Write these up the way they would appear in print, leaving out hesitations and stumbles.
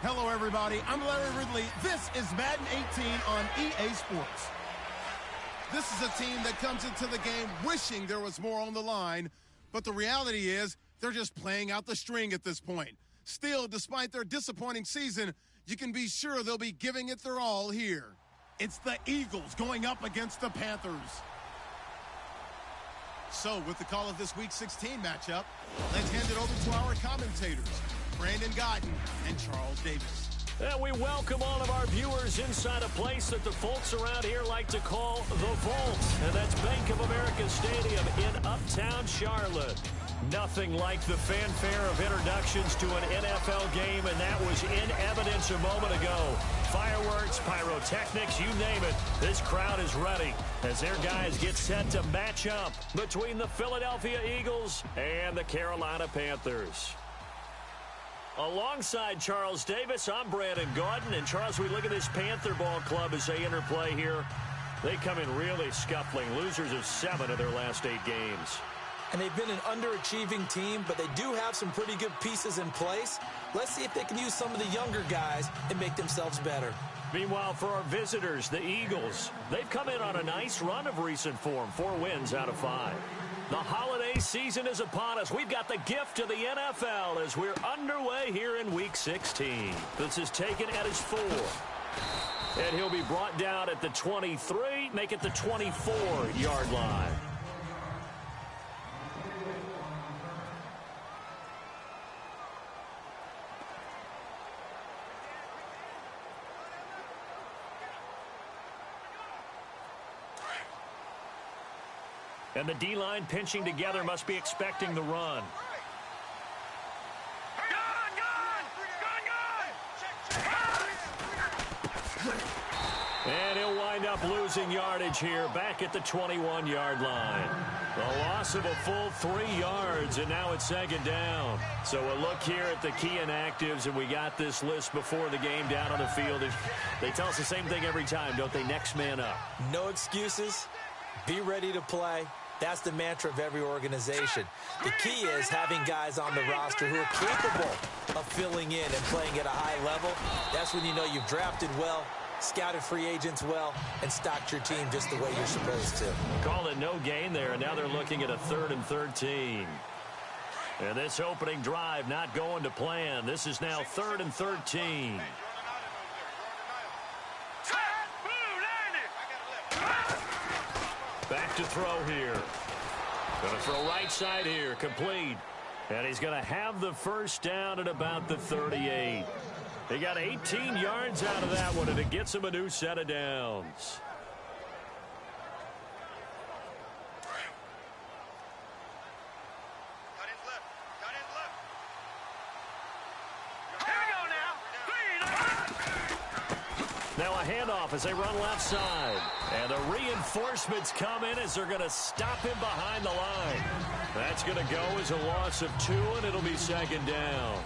Hello, everybody. I'm Larry Ridley. This is Madden 18 on EA Sports. This is a team that comes into the game wishing there was more on the line, but the reality is they're just playing out the string at this point. Still, despite their disappointing season, you can be sure they'll be giving it their all here. It's the Eagles going up against the Panthers. So, with the call of this Week 16 matchup, let's hand it over to our commentators, Brandon Godden and Charles Davis. And we welcome all of our viewers inside a place that the folks around here like to call the Vault. And that's Bank of America Stadium in Uptown Charlotte. Nothing like the fanfare of introductions to an NFL game, and that was in evidence a moment ago. Fireworks, pyrotechnics, you name it. This crowd is ready as their guys get set to match up between the Philadelphia Eagles and the Carolina Panthers. Alongside Charles Davis, I'm Brandon Gaudin. And Charles, we look at this Panther ball club as they interplay here. They come in really scuffling. Losers of 7 of their last 8 games. And they've been an underachieving team, but they do have some pretty good pieces in place. Let's see if they can use some of the younger guys and make themselves better. Meanwhile, for our visitors, the Eagles, they've come in on a nice run of recent form. 4 wins out of 5. The holiday season is upon us. We've got the gift of the NFL as we're underway here in Week 16. This is taken at his 4. And he'll be brought down at the 23, make it the 24-yard line. And the D-line pinching together must be expecting the run. And he'll wind up losing yardage here back at the 21-yard line. The loss of a full 3 yards, and now it's 2nd down. So a look here at the key inactives, and we got this list before the game down on the field. They tell us the same thing every time, don't they? Next man up. No excuses. Be ready to play. That's the mantra of every organization. The key is having guys on the roster who are capable of filling in and playing at a high level. That's when you know you've drafted well, scouted free agents well, and stocked your team just the way you're supposed to. Call it no gain there, and now they're looking at a 3rd and 13. And this opening drive not going to plan. This is now 3rd and 13. Back to throw here. Going to throw right side here, complete. And he's going to have the first down at about the 38. He got 18 yards out of that one, and it gets him a new set of downs. Now a handoff as they run left side. And the reinforcements come in as they're going to stop him behind the line. That's going to go as a loss of 2, and it'll be 2nd down.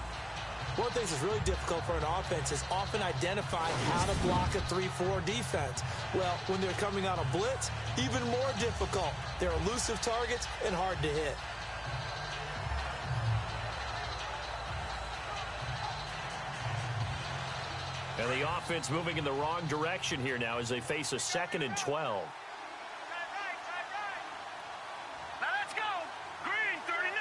One of the things that's really difficult for an offense is often identifying how to block a 3-4 defense. Well, when they're coming on a blitz, even more difficult. They're elusive targets and hard to hit. And the offense moving in the wrong direction here now as they face a 2nd and 12. Now let's go. Green, 39.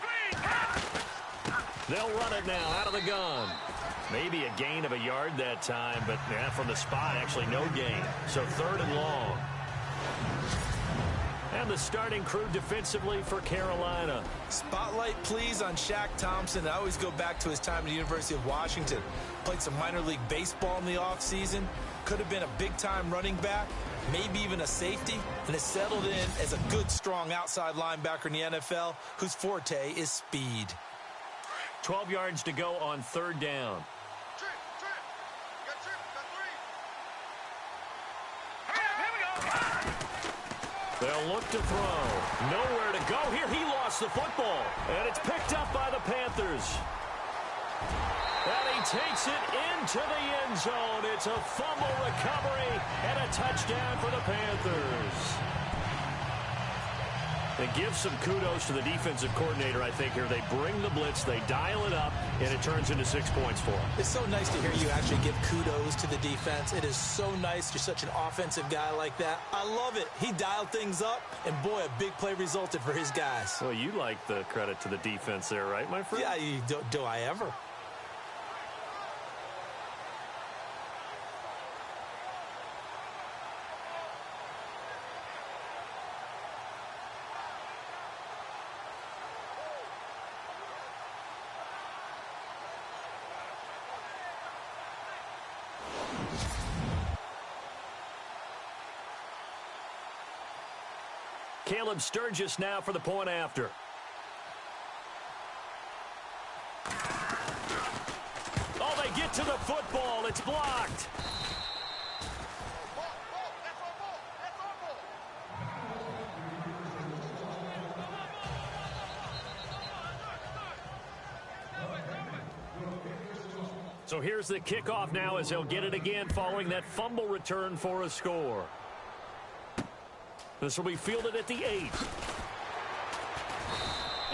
Green. They'll run it now out of the gun. Maybe a gain of a yard that time, but from the spot, actually no gain. So 3rd and long. And the starting crew defensively for Carolina. Spotlight, please, on Shaq Thompson. I always go back to his time at the University of Washington. Played some minor league baseball in the offseason. Could have been a big-time running back, maybe even a safety, and has settled in as a good, strong outside linebacker in the NFL whose forte is speed. 12 yards to go on 3rd down. They'll look to throw. Nowhere to go here. He lost the football. And it's picked up by the Panthers. And he takes it into the end zone. It's a fumble recovery and a touchdown for the Panthers. And give some kudos to the defensive coordinator, I think, here. They bring the blitz, they dial it up, and it turns into 6 points for them. It's so nice to hear you actually give kudos to the defense. It is so nice. You're such an offensive guy like that. I love it. He dialed things up, and boy, a big play resulted for his guys. Well, you like the credit to the defense there, right, my friend? Yeah, do I ever? Caleb Sturgis now for the point after. Oh, they get to the football. It's blocked. So here's the kickoff now as he'll get it again following that fumble return for a score. This will be fielded at the 8.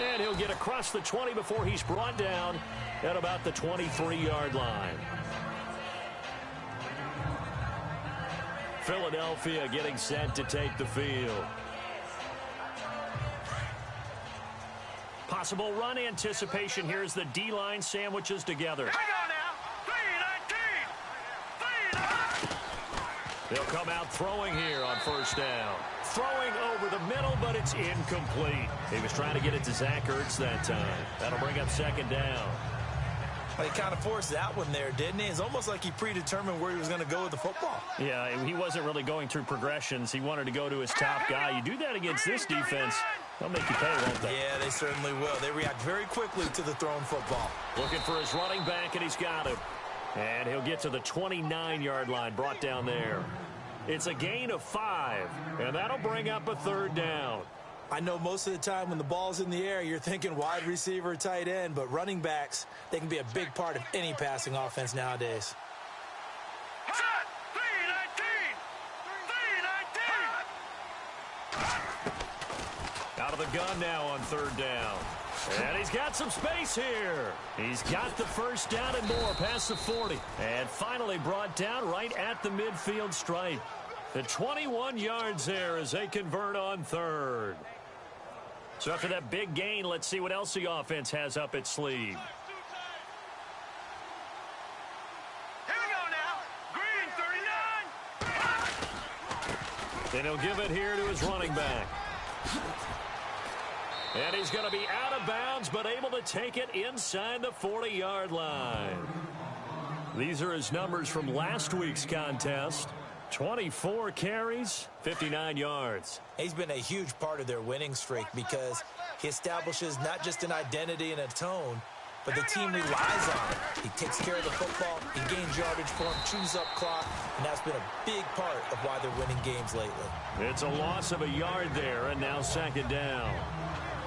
And he'll get across the 20 before he's brought down at about the 23-yard line. Philadelphia getting set to take the field. Possible run anticipation here as the D-line sandwiches together. Here we go now. 3-19. 3-19. They'll come out throwing here on first down. Throwing over the middle, but it's incomplete. He was trying to get it to Zach Ertz that time. That'll bring up second down. Well, he kind of forced that one there, didn't he? It's almost like he predetermined where he was going to go with the football. Yeah, he wasn't really going through progressions. He wanted to go to his top guy. You do that against this defense, they'll make you pay, won't they? Yeah, they certainly will. They react very quickly to the thrown football. Looking for his running back, and he's got him. And he'll get to the 29-yard line, brought down there. It's a gain of 5, and that'll bring up a third down. I know most of the time when the ball's in the air, you're thinking wide receiver, tight end, but running backs, they can be a big part of any passing offense nowadays. Set. 3-19. 3-19. Out of the gun now on third down. And he's got some space here. He's got the first down and more past the 40. And finally brought down right at the midfield stripe. The 21 yards there as they convert on third. So after that big gain, let's see what else the offense has up its sleeve. Here we go now. Green 39. Then he'll give it here to his running back. And he's going to be out of bounds, but able to take it inside the 40-yard line. These are his numbers from last week's contest. 24 carries, 59 yards. He's been a huge part of their winning streak because he establishes not just an identity and a tone, but the team relies on it. He takes care of the football, he gains yardage for him, chews up clock, and that's been a big part of why they're winning games lately. It's a loss of a yard there, and now second down.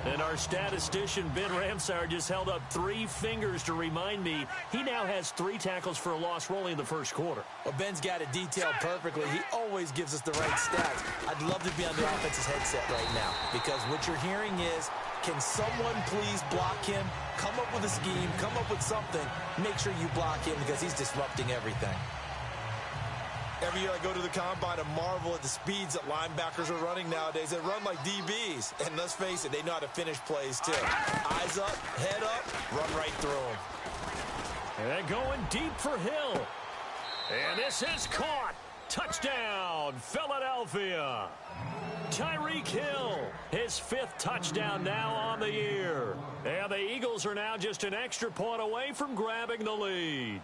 And our statistician, Ben Ramsar, just held up 3 fingers to remind me he now has 3 tackles for a loss rolling in the first quarter. Well, Ben's got it detailed perfectly. He always gives us the right stats. I'd love to be on the offense's headset right now because what you're hearing is, can someone please block him? Come up with a scheme, come up with something. Make sure you block him because he's disrupting everything. Every year I go to the combine and marvel at the speeds that linebackers are running nowadays. They run like DBs. And let's face it, they know how to finish plays too. Eyes up, head up, run right through them. And going deep for Hill. And this is caught. Touchdown, Philadelphia. Tyreek Hill, his 5th touchdown now on the year. And the Eagles are now just an extra point away from grabbing the lead.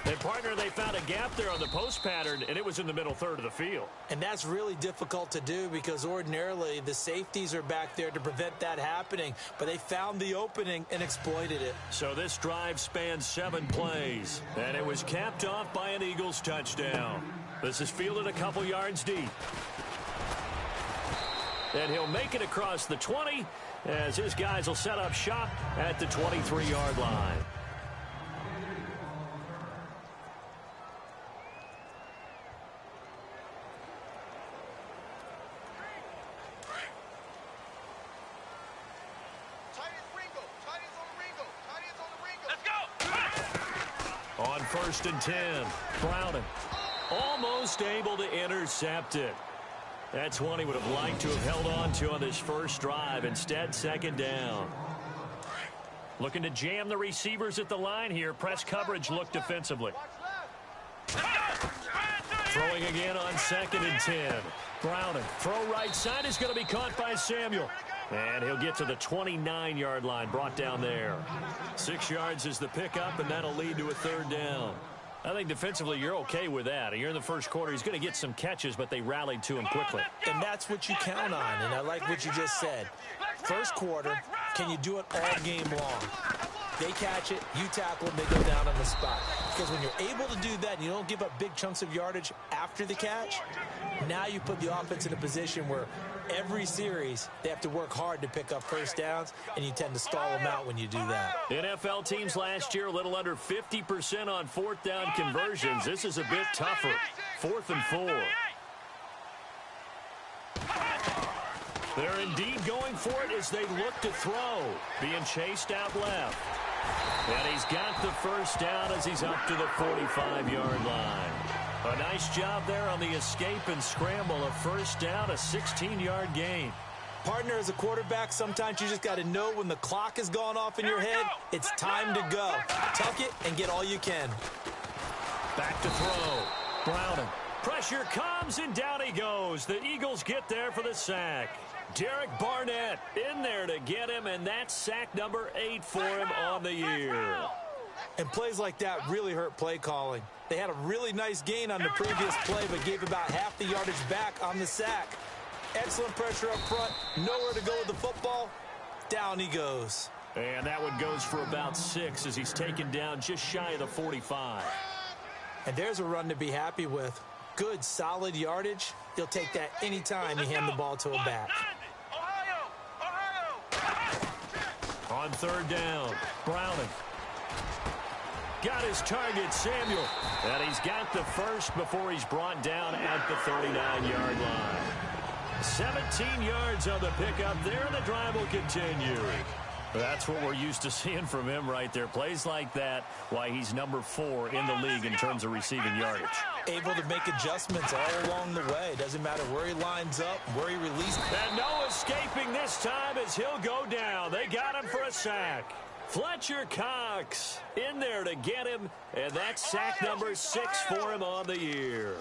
And, partner, they found a gap there on the post pattern, and it was in the middle third of the field. And that's really difficult to do because ordinarily the safeties are back there to prevent that happening. But they found the opening and exploited it. So this drive spanned 7 plays, and it was capped off by an Eagles touchdown. This is fielded a couple yards deep. And he'll make it across the 20 as his guys will set up shop at the 23-yard line. 1st and 10. Browning almost able to intercept it. That's one he would have liked to have held on to on this first drive. Instead, 2nd down. Looking to jam the receivers at the line here. Press coverage look defensively. Throwing again on 2nd and 10. Browning. Throw right side is going to be caught by Samuel. And he'll get to the 29-yard line, brought down there. 6 yards is the pickup, and that'll lead to a 3rd down. I think defensively you're okay with that. You're in the first quarter. He's going to get some catches, but they rallied to him quickly. And that's what you count on, and I like what you just said. First quarter, can you do it all game long? They catch it, you tackle them, they go down on the spot. Because when you're able to do that and you don't give up big chunks of yardage after the catch, now you put the offense in a position where every series they have to work hard to pick up first downs, and you tend to stall them out when you do that. NFL teams last year a little under 50% on 4th down conversions. This is a bit tougher. 4th and 4. They're indeed going for it as they look to throw. Being chased out left. And he's got the first down as he's up to the 45-yard line. A nice job there on the escape and scramble. A first down, a 16-yard gain. Partner, as a quarterback, sometimes you just got to know when the clock has gone off in your head, it's time to go. Tuck it and get all you can. Back to throw. Browning. Pressure comes, and down he goes. The Eagles get there for the sack. Derek Barnett in there to get him, and that's sack number 8 for him on the year. And plays like that really hurt play calling. They had a really nice gain on the previous play, but gave about half the yardage back on the sack. Excellent pressure up front. Nowhere to go with the football. Down he goes. And that one goes for about 6 as he's taken down just shy of the 45. And there's a run to be happy with. Good, solid yardage. He'll take that anytime you hand the ball to a back. On 3rd down, Browning. Got his target, Samuel. And he's got the first before he's brought down at the 39-yard line. 17 yards on the pickup there, and the drive will continue. That's what we're used to seeing from him right there. Plays like that, why he's number 4 in the league in terms of receiving yardage. Able to make adjustments all along the way. Doesn't matter where he lines up, where he releases. And no escaping this time as he'll go down. They got him for a sack. Fletcher Cox in there to get him, and that's sack number 6 for him on the year.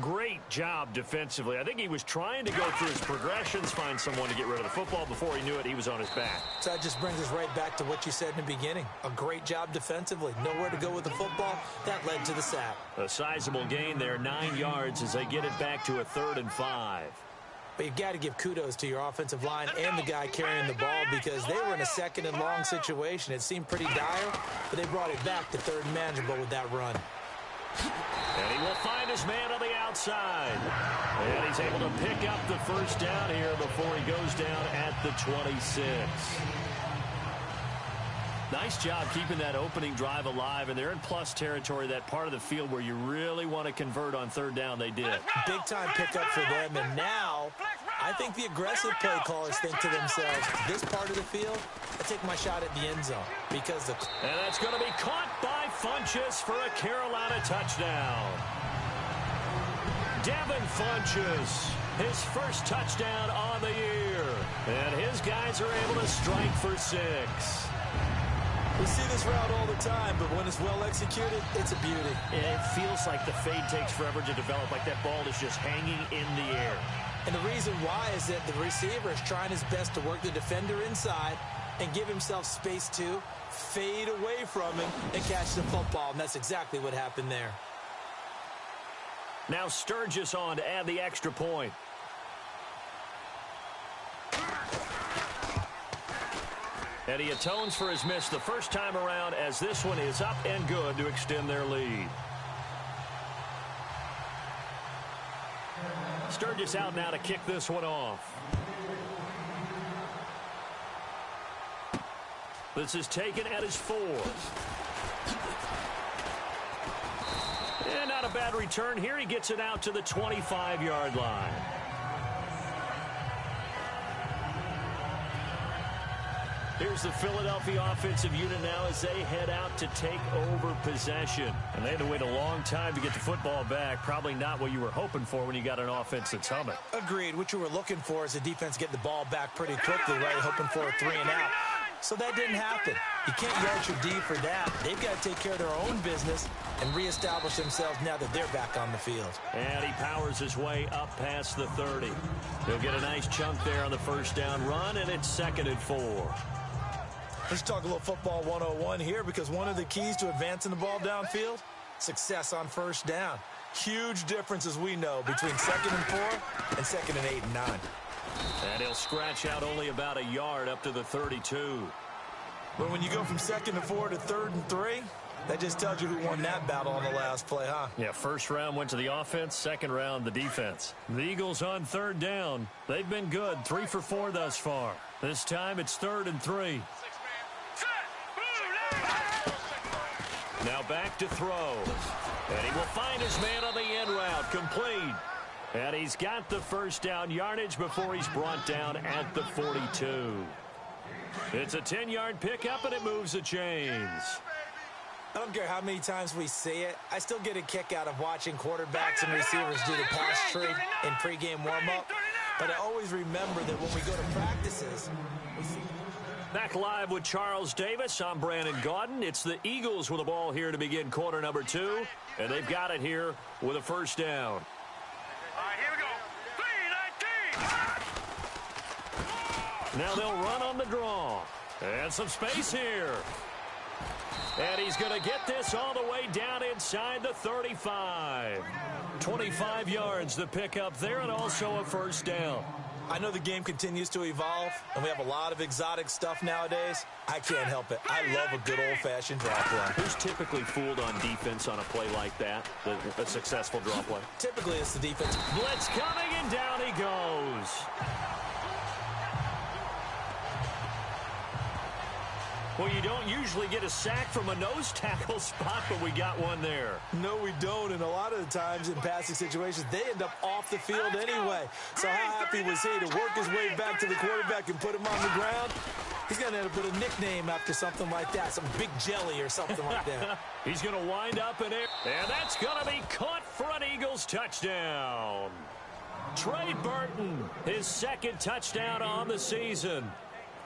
Great job defensively. I think he was trying to go through his progressions, find someone to get rid of the football. Before he knew it, he was on his back. So that just brings us right back to what you said in the beginning. A great job defensively. Nowhere to go with the football. That led to the sack. A sizable gain there, 9 yards as they get it back to a 3rd and 5. But you've got to give kudos to your offensive line and the guy carrying the ball, because they were in a 2nd and long situation. It seemed pretty dire, but they brought it back to 3rd and manageable with that run. And he will find his man on the outside. And he's able to pick up the first down here before he goes down at the 26. Nice job keeping that opening drive alive, and they're in plus territory, that part of the field where you really want to convert on 3rd down. They did. Big-time pickup for them, and now I think the aggressive play callers think to themselves, this part of the field, I take my shot at the end zone. Because and that's going to be caught by Funchess for a Carolina touchdown. Devin Funchess, his first touchdown on the year. And his guys are able to strike for 6. We see this route all the time, but when it's well executed, it's a beauty. It feels like the fade takes forever to develop, like that ball is just hanging in the air. And the reason why is that the receiver is trying his best to work the defender inside and give himself space to fade away from him and catch the football, and that's exactly what happened there. Now Sturgis on to add the extra point. And he atones for his miss the first time around, as this one is up and good to extend their lead. Sturgis out now to kick this one off. This is taken at his 4. And not a bad return here. He gets it out to the 25-yard line. Here's the Philadelphia offensive unit now as they head out to take over possession. And they had to wait a long time to get the football back. Probably not what you were hoping for when you got an offense that's humming. Agreed. What you were looking for is the defense getting the ball back pretty quickly, right? Hoping for a 3 and out. So that didn't happen. You can't yard your D for that. They've got to take care of their own business and reestablish themselves now that they're back on the field. And he powers his way up past the 30. He'll get a nice chunk there on the first down run, and it's 2nd and 4. Let's talk a little football 101 here, because one of the keys to advancing the ball downfield, success on first down. Huge difference, as we know, between 2nd and 4 and 2nd and 8 and 9. And he'll scratch out only about a yard up to the 32. But when you go from 2nd and 4 to 3rd and 3, that just tells you who won that battle on the last play, huh? Yeah, first round went to the offense, second round the defense. The Eagles on 3rd down. They've been good, 3 for 4 thus far. This time it's 3rd and 3. Now back to throw. And he will find his man on the end route, complete. And he's got the first down yardage before he's brought down at the 42. It's a 10-yard pickup, and it moves the chains. I don't care how many times we see it. I still get a kick out of watching quarterbacks and receivers do the pass tree in pregame warm-up. But I always remember that when we go to practices, we see... Back live with Charles Davis. I'm Brandon Gaudin. It's the Eagles with the ball here to begin quarter number 2. And they've got it here with a first down. All right, here we go. 3-19. Now they'll run on the draw. And some space here. And he's going to get this all the way down inside the 35. 25 yards the pickup there, and also a first down. I know the game continues to evolve, and we have a lot of exotic stuff nowadays. I can't help it. I love a good old-fashioned draw play. Who's typically fooled on defense on a play like that, a successful draw play? Typically, it's the defense. Blitz coming, and down he goes. Well, you don't usually get a sack from a nose tackle spot, but we got one there. No, we don't, and a lot of the times in passing situations, they end up off the field anyway. So how happy was he to work his way back to the quarterback and put him on the ground? He's going to end up with a nickname after something like that, some Big Jelly or something like that. He's going to wind up in air, and that's going to be caught for an Eagles touchdown. Trey Burton, his 2nd touchdown on the season.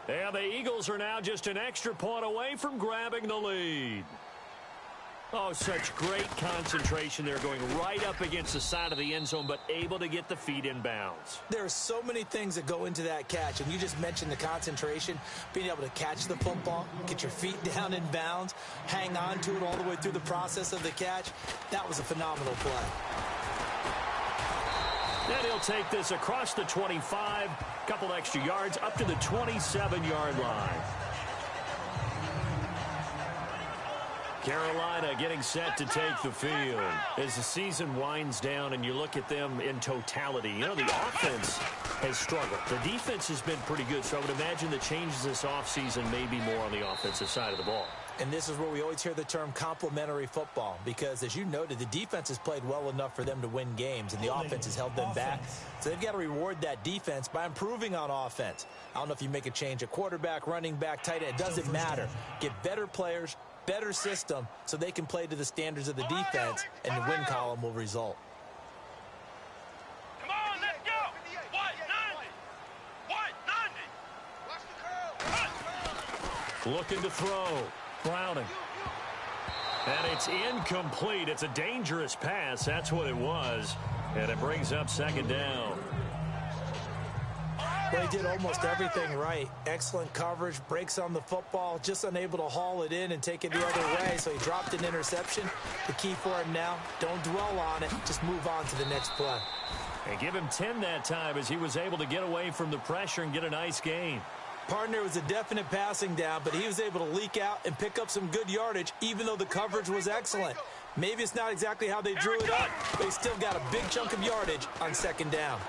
And the Eagles are now just an extra point away from grabbing the lead. Oh, such great concentration there, going right up against the side of the end zone, but able to get the feet in bounds. There are so many things that go into that catch, and you just mentioned the concentration, being able to catch the football, get your feet down in bounds, hang on to it all the way through the process of the catch. That was a phenomenal play. Then he'll take this across the 25, couple extra yards, up to the 27-yard line. Carolina getting set to take the field. As the season winds down and you look at them in totality, you know, the offense has struggled. The defense has been pretty good, so I would imagine the changes this offseason may be more on the offensive side of the ball. And this is where we always hear the term complementary football, because, as you noted, the defense has played well enough for them to win games, and the offense has held them back. So they've got to reward that defense by improving on offense. I don't know if you make a change at quarterback, running back, tight end. It doesn't matter. Get better players, better system, so they can play to the standards of the defense, and the win column will result. Come on, let's go. Watch 90. Looking to throw. Browning. And it's incomplete. It's a dangerous pass. That's what it was. And it brings up 2nd down. Well, he did almost everything right. Excellent coverage, breaks on the football, just unable to haul it in and take it the other way, so he dropped an interception. The key for him now, don't dwell on it, just move on to the next play. And give him 10 that time as he was able to get away from the pressure and get a nice gain. Partner was a definite passing down, but he was able to leak out and pick up some good yardage, even though the coverage was excellent. Maybe it's not exactly how they drew it up, but he still got a big chunk of yardage on 2nd down.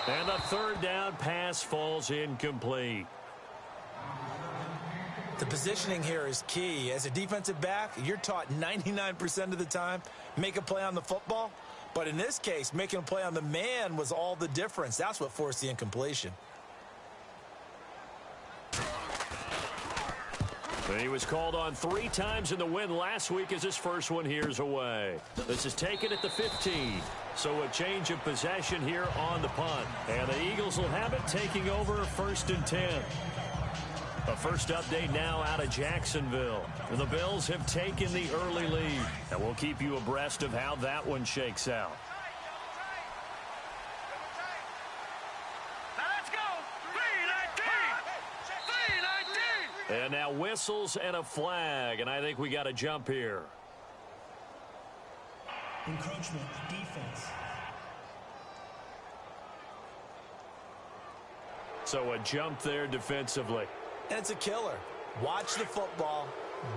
And the 3rd down pass falls incomplete. The positioning here is key. As a defensive back, you're taught 99% of the time, make a play on the football. But in this case, making a play on the man was all the difference. That's what forced the incompletion. He was called on 3 times in the win last week as his first one here's away. This is taken at the 15. So a change of possession here on the punt. And the Eagles will have it taking over 1st and 10. A first update now out of Jacksonville. The Bills have taken the early lead. And we'll keep you abreast of how that one shakes out. And now whistles and a flag, and I think we got a jump here. Encroachment defense. So a jump there defensively. And it's a killer. Watch the football.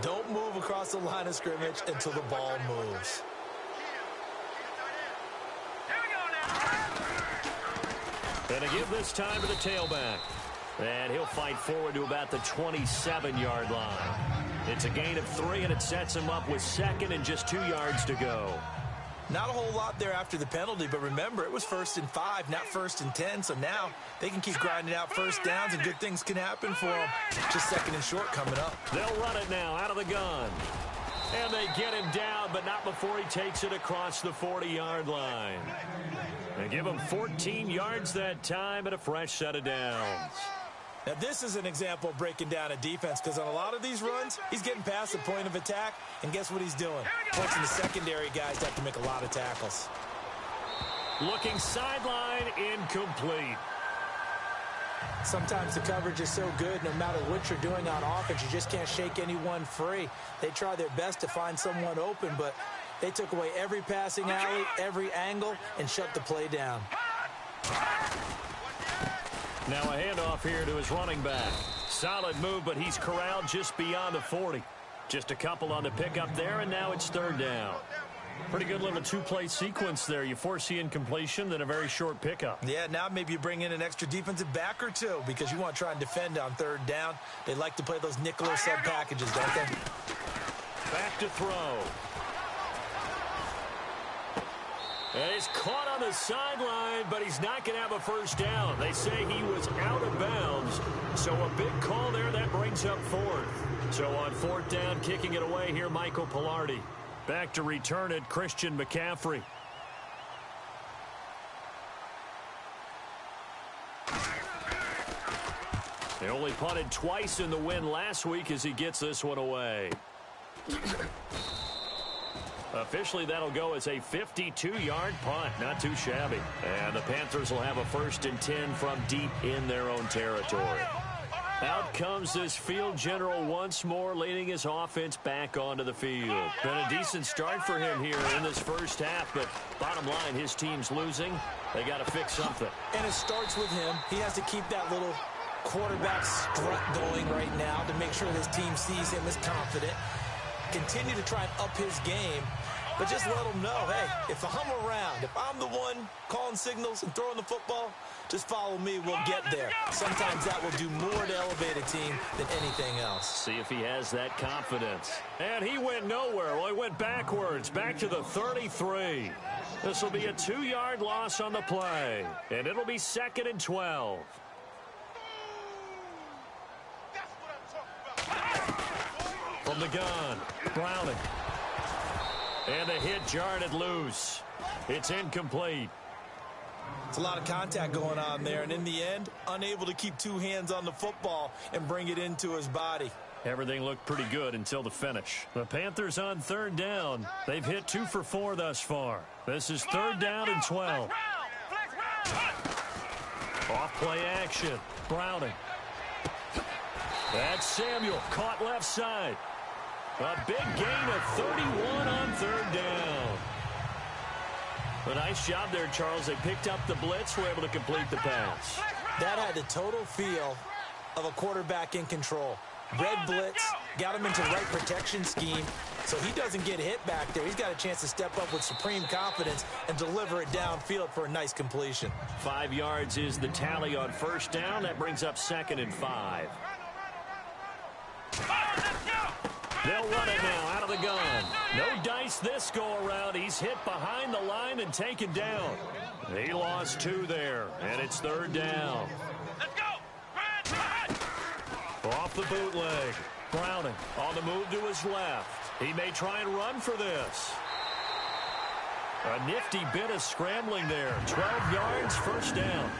Don't move across the line of scrimmage until the ball moves. And to give this time to the tailback. And he'll fight forward to about the 27-yard line. It's a gain of 3, and it sets him up with 2nd and just 2 yards to go. Not a whole lot there after the penalty, but remember, it was 1st and 5, not 1st and 10. So now they can keep grinding out first downs, and good things can happen for them. Just 2nd and short coming up. They'll run it now out of the gun. And they get him down, but not before he takes it across the 40-yard line. They give him 14 yards that time and a fresh set of downs. Now, this is an example of breaking down a defense, because on a lot of these runs, he's getting past the point of attack, and guess what he's doing? Forcing the secondary guys to have to make a lot of tackles. Looking sideline, incomplete. Sometimes the coverage is so good, no matter what you're doing on offense, you just can't shake anyone free. They try their best to find someone open, but they took away every passing alley, every angle, and shut the play down. Now a handoff here to his running back. Solid move, but he's corralled just beyond the 40. Just a couple on the pickup there, and now it's 3rd down. Pretty good little 2-play sequence there. You force the incompletion, then a very short pickup. Yeah, now maybe you bring in an extra defensive back or 2 because you want to try and defend on 3rd down. They like to play those nickel or sub packages, don't they? Back to throw. And he's caught on the sideline, but he's not going to have a first down. They say he was out of bounds. So a big call there. That brings up 4th. So on 4th down, kicking it away here, Michael Pilardi. Back to return it, Christian McCaffrey. They only punted twice in the win last week as he gets this one away. Officially, that'll go as a 52-yard punt. Not too shabby. And the Panthers will have a 1st and 10 from deep in their own territory. Out comes this field general once more, leading his offense back onto the field. Been a decent start for him here in this first half, but bottom line, his team's losing. They got to fix something. And it starts with him. He has to keep that little quarterback strut going right now to make sure his team sees him as confident. Continue to try and up his game, but just let him know, hey, if I'm around, if I'm the one calling signals and throwing the football, just follow me, we'll get there. Sometimes that will do more to elevate a team than anything else. See if he has that confidence. And he went nowhere. Well, he went backwards, back to the 33. This will be a 2-yard loss on the play, and it'll be 2nd and 12. From the gun, Browning. And the hit jarred it loose. It's incomplete. It's a lot of contact going on there, and in the end, unable to keep 2 hands on the football and bring it into his body. Everything looked pretty good until the finish. The Panthers on 3rd down. They've hit 2 for 4 thus far. This is 3rd down and 12. Off play action. Browning. That's Samuel, caught left side. A big gain of 31 on 3rd down. A nice job there, Charles. They picked up the blitz, were able to complete the pass. That had the total feel of a quarterback in control. Red blitz, got him into the right protection scheme, so he doesn't get hit back there. He's got a chance to step up with supreme confidence and deliver it downfield for a nice completion. 5 yards is the tally on 1st down. That brings up 2nd and 5. They'll run it now out of the gun. No dice this go-around. He's hit behind the line and taken down. He lost 2 there, and it's 3rd down. Let's go. Off the bootleg. Browning on the move to his left. He may try and run for this. A nifty bit of scrambling there. 12 yards, first down.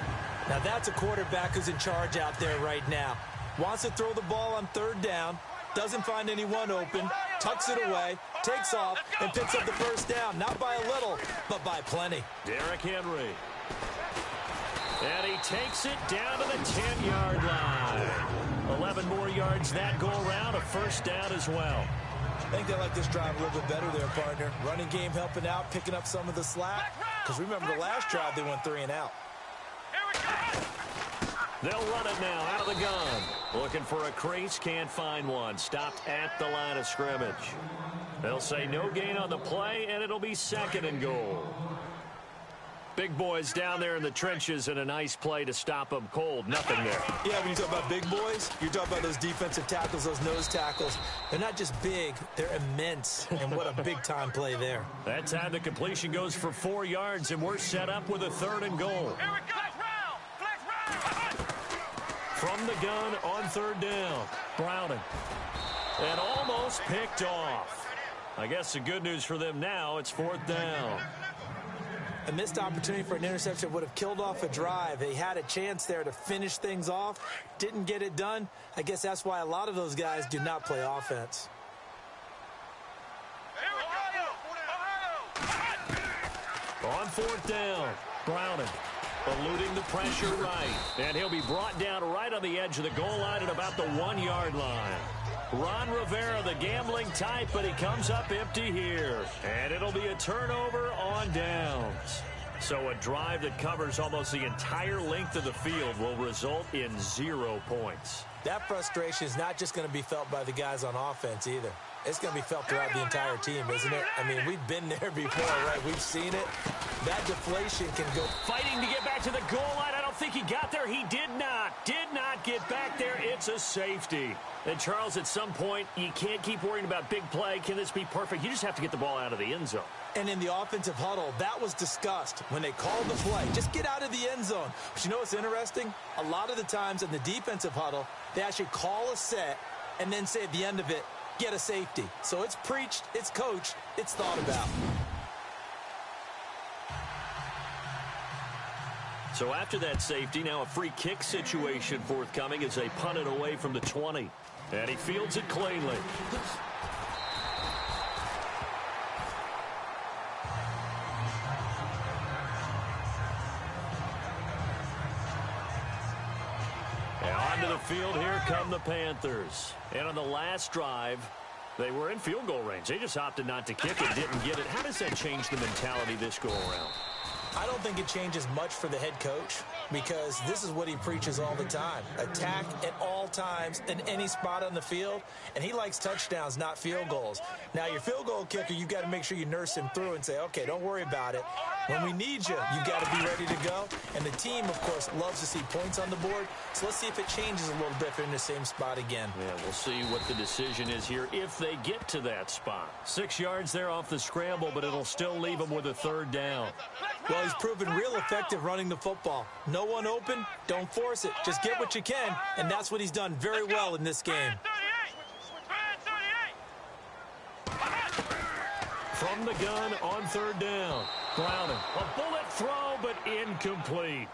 Now that's a quarterback who's in charge out there right now. Wants to throw the ball on third down, doesn't find anyone open, tucks it away, takes off, and picks up the first down. Not by a little, but by plenty. Derrick Henry. And he takes it down to the 10-yard line. 11 more yards that go around, a first down as well. I think they like this drive a little bit better there, partner. Running game helping out, picking up some of the slack. Because remember the last drive, they went 3 and out. They'll run it now out of the gun. Looking for a crease, can't find one. Stopped at the line of scrimmage. They'll say no gain on the play, and it'll be second and goal. Big boys down there in the trenches, and a nice play to stop them cold. Nothing there. Yeah, when you talk about big boys, you're talking about those defensive tackles, those nose tackles. They're not just big, they're immense. And what a big-time play there. That time the completion goes for 4 yards, and we're set up with a third and goal. From the gun on third down, Browning. And almost picked off. I guess the good news for them now, it's fourth down. A missed opportunity for an interception would have killed off a drive. They had a chance there to finish things off. Didn't get it done. I guess that's why a lot of those guys do not play offense. On fourth down, Browning eluding the pressure right. And he'll be brought down right on the edge of the goal line at about the 1-yard line. Ron Rivera, the gambling type, but he comes up empty here. And it'll be a turnover on downs. So a drive that covers almost the entire length of the field will result in 0 points. That frustration is not just going to be felt by the guys on offense either. It's going to be felt throughout the entire team, isn't it? I mean, we've been there before, right? We've seen it. That deflation can go. Fighting to get back to the goal line. I don't think he got there. He did not get back there. It's a safety. And, Charles, at some point, you can't keep worrying about big play. Can this be perfect? You just have to get the ball out of the end zone. And in the offensive huddle, that was discussed when they called the play. Just get out of the end zone. But you know what's interesting? A lot of the times in the defensive huddle, they actually call a set and then say at the end of it, get a safety. So it's preached, it's coached, it's thought about. So after that safety, now a free kick situation forthcoming as they punt it away from the 20. And he fields it cleanly. And onto the field, here come the Panthers. And on the last drive, they were in field goal range. They just opted not to kick it, didn't get it. How does that change the mentality this go around? I don't think it changes much for the head coach because this is what he preaches all the time. Attack at all times in any spot on the field, and he likes touchdowns, not field goals. Now, your field goal kicker, you've got to make sure you nurse him through and say, okay, don't worry about it. When we need you, you've got to be ready to go. And the team, of course, loves to see points on the board. So let's see if it changes a little bit if they're in the same spot again. Yeah, we'll see what the decision is here if they get to that spot. 6 yards there off the scramble, but it'll still leave them with a third down. Well, he's proven real effective running the football. No one open, don't force it. Just get what you can, and that's what he's done very well in this game. From the gun on third down, Browning. A bullet throw, but incomplete.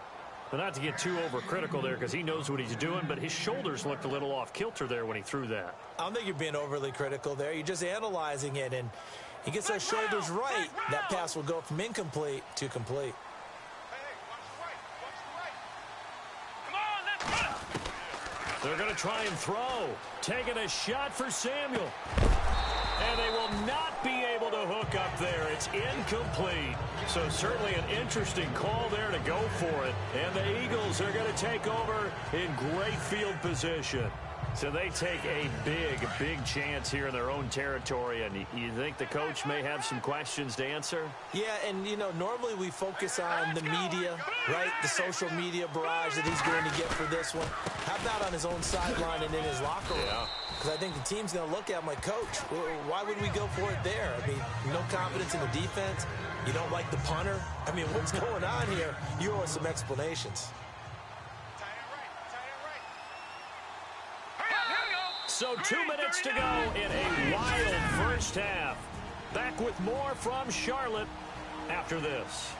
But not to get too overcritical there because he knows what he's doing, but his shoulders looked a little off kilter there when he threw that. I don't think you're being overly critical there. You're just analyzing it, and he gets those shoulders right. That pass will go from incomplete to complete. They're going to try and throw. Taking a shot for Samuel. And they will not be able to hook up there. It's incomplete. So certainly an interesting call there to go for it. And the Eagles are going to take over in great field position. So they take a big chance here in their own territory. And you think the coach may have some questions to answer? Yeah, and, you know, normally we focus on the media, right? The social media barrage that he's going to get for this one. How about on his own sideline and in his locker room? Yeah. Because I think the team's going to look at him like, Coach, why would we go for it there? I mean, no confidence in the defense. You don't like the punter. I mean, what's going on here? You owe us some explanations. So 2 minutes to go in a wild first half. Back with more from Charlotte after this.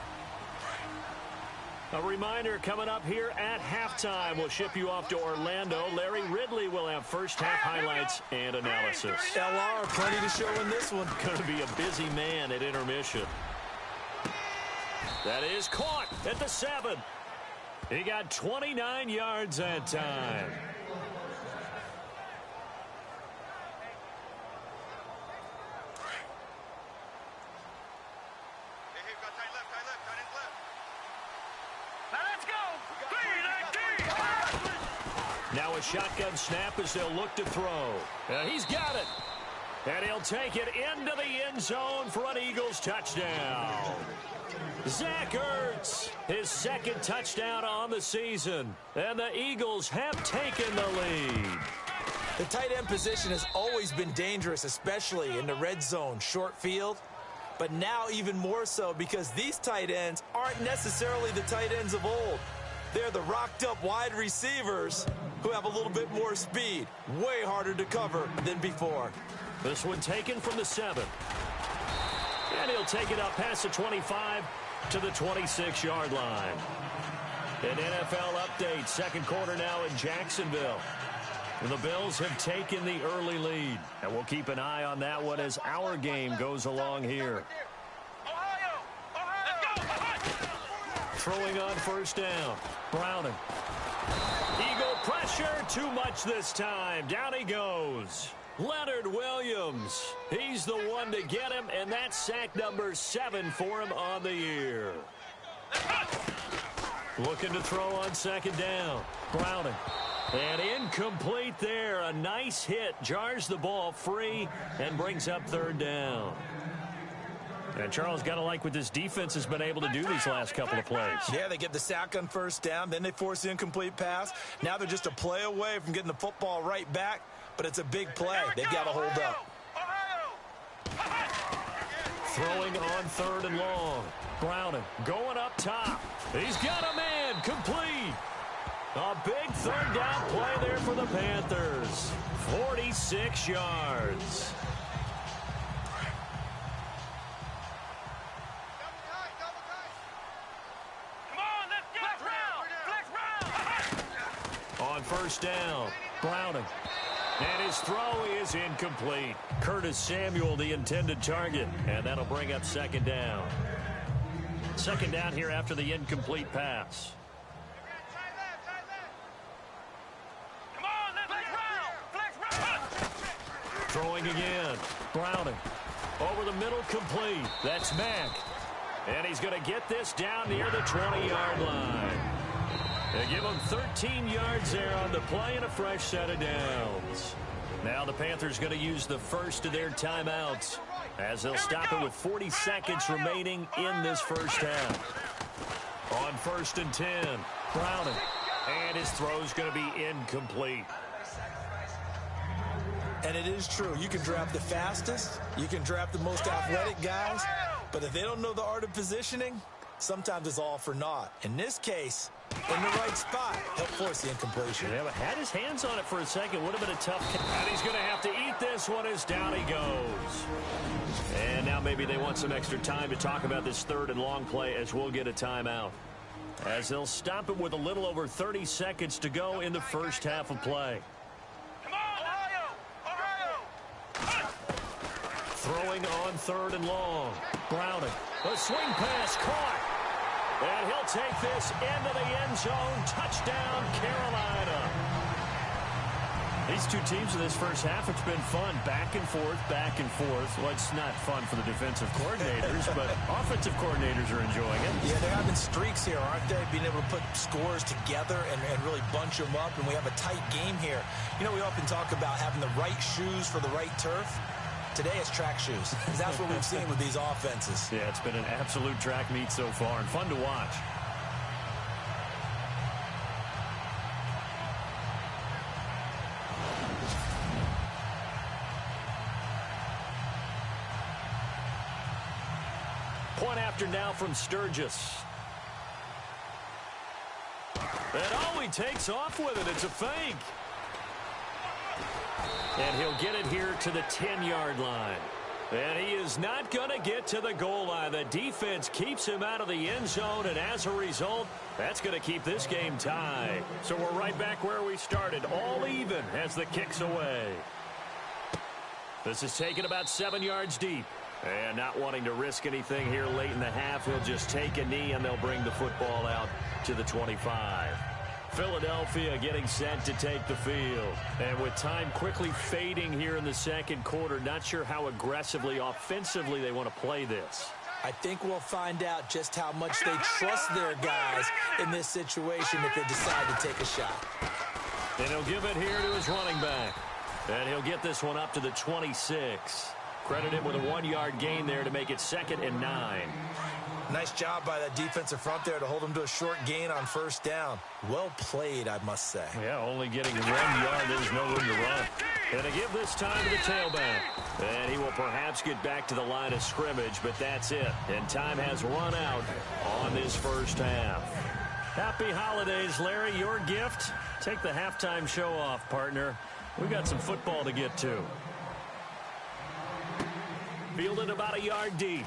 A reminder coming up here at halftime. We'll ship you off to Orlando. Larry Ridley will have first half highlights and analysis. LR, plenty to show in this one. Going to be a busy man at intermission. That is caught at the 7. He got 29 yards that time. Now a shotgun snap as they'll look to throw. He's got it. And he'll take it into the end zone for an Eagles touchdown. Zach Ertz, his second touchdown on the season. And the Eagles have taken the lead. The tight end position has always been dangerous, especially in the red zone, short field. But now even more so because these tight ends aren't necessarily the tight ends of old. They're the rocked-up wide receivers who have a little bit more speed. Way harder to cover than before. This one taken from the 7. And he'll take it up past the 25 to the 26-yard line. An NFL update. Second quarter now in Jacksonville. And the Bills have taken the early lead. And we'll keep an eye on that one as our game goes along here. Throwing on first down. Browning. Eagle pressure. Too much this time. Down he goes. Leonard Williams. He's the one to get him, and that's sack number 7 for him on the year. Looking to throw on second down. Browning. And incomplete there. A nice hit. Jars the ball free and brings up third down. And Charles, got to like what this defense has been able to do these last couple of plays. Yeah, they get the sack on first down. Then they force the incomplete pass. Now they're just a play away from getting the football right back. But it's a big play. They've got to hold up. Throwing on third and long. Browning going up top. He's got a man. Complete. A big third down play there for the Panthers. 46 yards. On first down, Browning. And his throw is incomplete. Curtis Samuel, the intended target. And that'll bring up second down. Second down here after the incomplete pass. Throwing again. Browning. Over the middle, complete. That's Mack. And he's going to get this down near the 20-yard line. They give him 13 yards there on the play and a fresh set of downs. Now the Panthers going to use the first of their timeouts as they'll stop it with 40 seconds remaining in this first half. On first and 10, Browning. And his throw's going to be incomplete. And it is true. You can draft the fastest. You can draft the most athletic guys. But if they don't know the art of positioning, sometimes it's all for naught. In this case, in the right spot, help force the incompletion. Yeah, but had his hands on it for a second. Would have been a tough catch. And he's going to have to eat this one as down he goes. And now maybe they want some extra time to talk about this third and long play as we'll get a timeout. As they'll stop it with a little over 30 seconds to go in the first half of play. Throwing on third and long. Browning. A swing pass caught. And he'll take this into the end zone. Touchdown, Carolina. These two teams in this first half, it's been fun. Back and forth, back and forth. Well, it's not fun for the defensive coordinators, but offensive coordinators are enjoying it. Yeah, they're having streaks here, aren't they? Being able to put scores together and really bunch them up, and we have a tight game here. You know, we often talk about having the right shoes for the right turf. Today it's track shoes. That's what we've seen with these offenses. Yeah, it's been an absolute track meet so far and fun to watch. Point after now from Sturgis. And he takes off with it. It's a fake. And he'll get it here to the 10-yard line. And he is not going to get to the goal line. The defense keeps him out of the end zone, and as a result, that's going to keep this game tied. So we're right back where we started, all even as the kick's away. This is taken about 7 yards deep. And not wanting to risk anything here late in the half, he'll just take a knee, and they'll bring the football out to the 25. Philadelphia getting set to take the field. And with time quickly fading here in the second quarter, not sure how aggressively, offensively they want to play this. I think we'll find out just how much they trust their guys in this situation if they decide to take a shot. And he'll give it here to his running back. And he'll get this one up to the 26. Credit him with a 1-yard gain there to make it 2nd and 9. Nice job by that defensive front there to hold him to a short gain on first down. Well played, I must say. Yeah, only getting 1 yard. There's no room to run. And to give this time to the tailback. And he will perhaps get back to the line of scrimmage, but that's it. And time has run out on this first half. Happy holidays, Larry. Your gift? Take the halftime show off, partner. We got some football to get to. Fielded about a yard deep.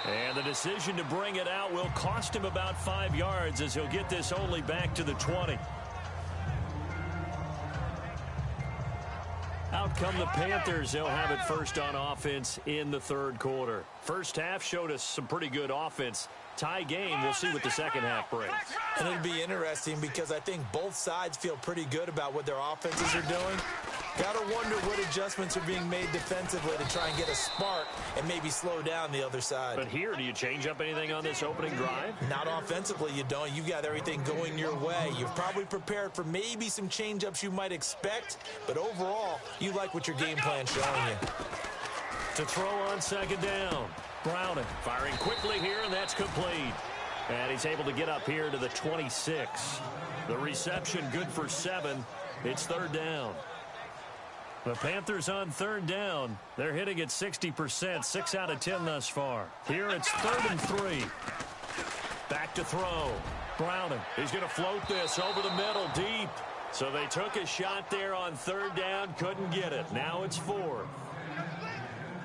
And the decision to bring it out will cost him about 5 yards as he'll get this only back to the 20. Out come the Panthers. They'll have it first on offense in the third quarter. First half showed us some pretty good offense. Tie game. We'll see what the second half brings. And it'll be interesting because I think both sides feel pretty good about what their offenses are doing. Got to wonder what adjustments are being made defensively to try and get a spark and maybe slow down the other side. But here, do you change up anything on this opening drive? Not offensively, you don't. You got everything going your way. You've probably prepared for maybe some change-ups you might expect, but overall, you like what your game plan's showing you. To throw on second down. Browning firing quickly here, and that's complete. And he's able to get up here to the 26. The reception good for 7. It's third down. The Panthers on third down. They're hitting at 60%, 6 out of 10 thus far. Here it's 3rd and 3. Back to throw. Browning. He's going to float this over the middle deep. So they took a shot there on third down, couldn't get it. Now it's 4th.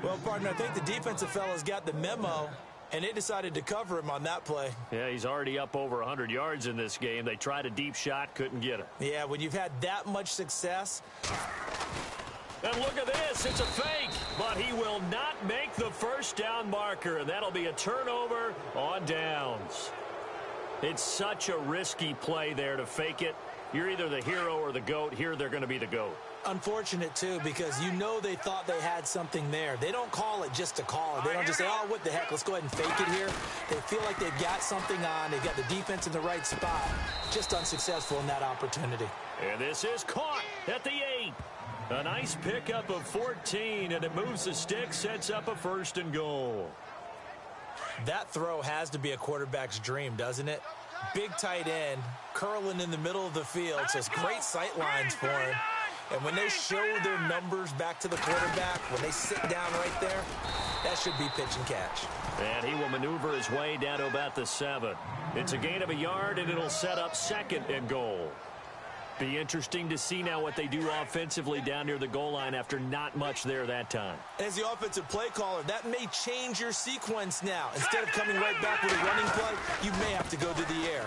Well, partner, I think the defensive fellas got the memo, and they decided to cover him on that play. Yeah, he's already up over 100 yards in this game. They tried a deep shot, couldn't get it. Yeah, when you've had that much success. And look at this. It's a fake, but he will not make the first down marker. That'll be a turnover on downs. It's such a risky play there to fake it. You're either the hero or the GOAT. Here they're going to be the GOAT. Unfortunate, too, because you know they thought they had something there. They don't call it just to call it. They don't just say, oh, what the heck, let's go ahead and fake it here. They feel like they've got something on. They've got the defense in the right spot. Just unsuccessful in that opportunity. And this is caught at the 8. A nice pickup of 14, and it moves the stick, sets up a 1st and goal. That throw has to be a quarterback's dream, doesn't it? Big tight end, curling in the middle of the field, so it's great sight lines for him. And when they show their numbers back to the quarterback, when they sit down right there, that should be pitch and catch. And he will maneuver his way down to about the 7. It's a gain of a yard, and it'll set up 2nd and goal. Be interesting to see now what they do offensively down near the goal line after not much there that time. As the offensive play caller, that may change your sequence now. Instead of coming right back with a running play, you may have to go to the air.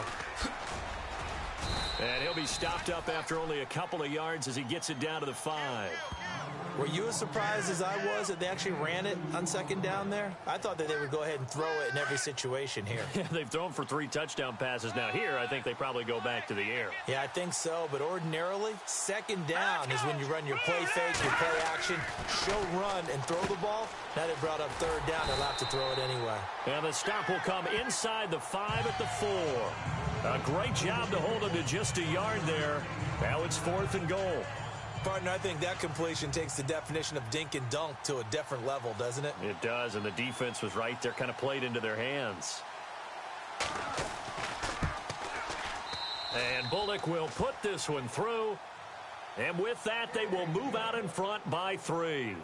And he'll be stopped up after only a couple of yards as he gets it down to the 5. Were you as surprised as I was that they actually ran it on second down there? I thought that they would go ahead and throw it in every situation here. Yeah, they've thrown for 3 touchdown passes. Now here, I think they probably go back to the air. Yeah, I think so. But ordinarily, second down is when you run your play fake, your play action, show run, and throw the ball. Now they brought up third down. They'll have to throw it anyway. And the stop will come inside the 5 at the 4. A great job to hold him to just a yard there. Now it's 4th and goal. Partner, I think that completion takes the definition of dink and dunk to a different level, doesn't it? It does, and the defense was right there, kind of played into their hands. And Bullock will put this one through. And with that, they will move out in front by 3.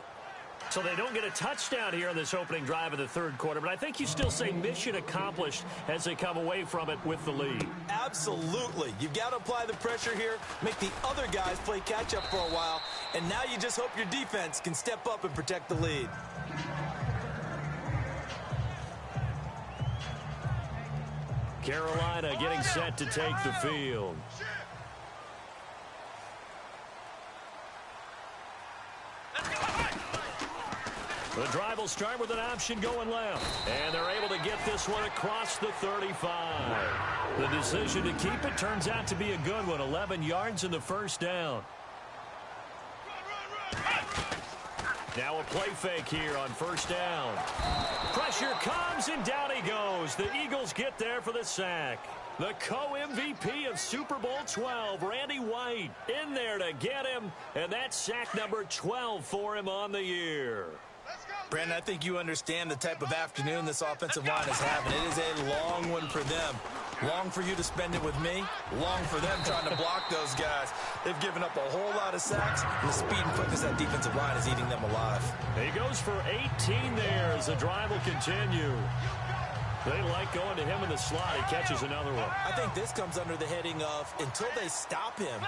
So they don't get a touchdown here in this opening drive of the third quarter, but I think you still say mission accomplished as they come away from it with the lead. Absolutely. You've got to apply the pressure here, make the other guys play catch-up for a while, and now you just hope your defense can step up and protect the lead. Carolina getting set to take the field. The drive will start with an option going left. And they're able to get this one across the 35. The decision to keep it turns out to be a good one. 11 yards in the first down. Now a play fake here on first down. Pressure comes and down he goes. The Eagles get there for the sack. The co-MVP of Super Bowl 12, Randy White, in there to get him. And that's sack number 12 for him on the year. Brandon, I think you understand the type of afternoon this offensive line is having. It is a long one for them. Long for you to spend it with me. Long for them trying to block those guys. They've given up a whole lot of sacks, and the speed and quickness of that defensive line is eating them alive. He goes for 18 there as the drive will continue. They like going to him in the slot. He catches another one. I think this comes under the heading of until they stop him,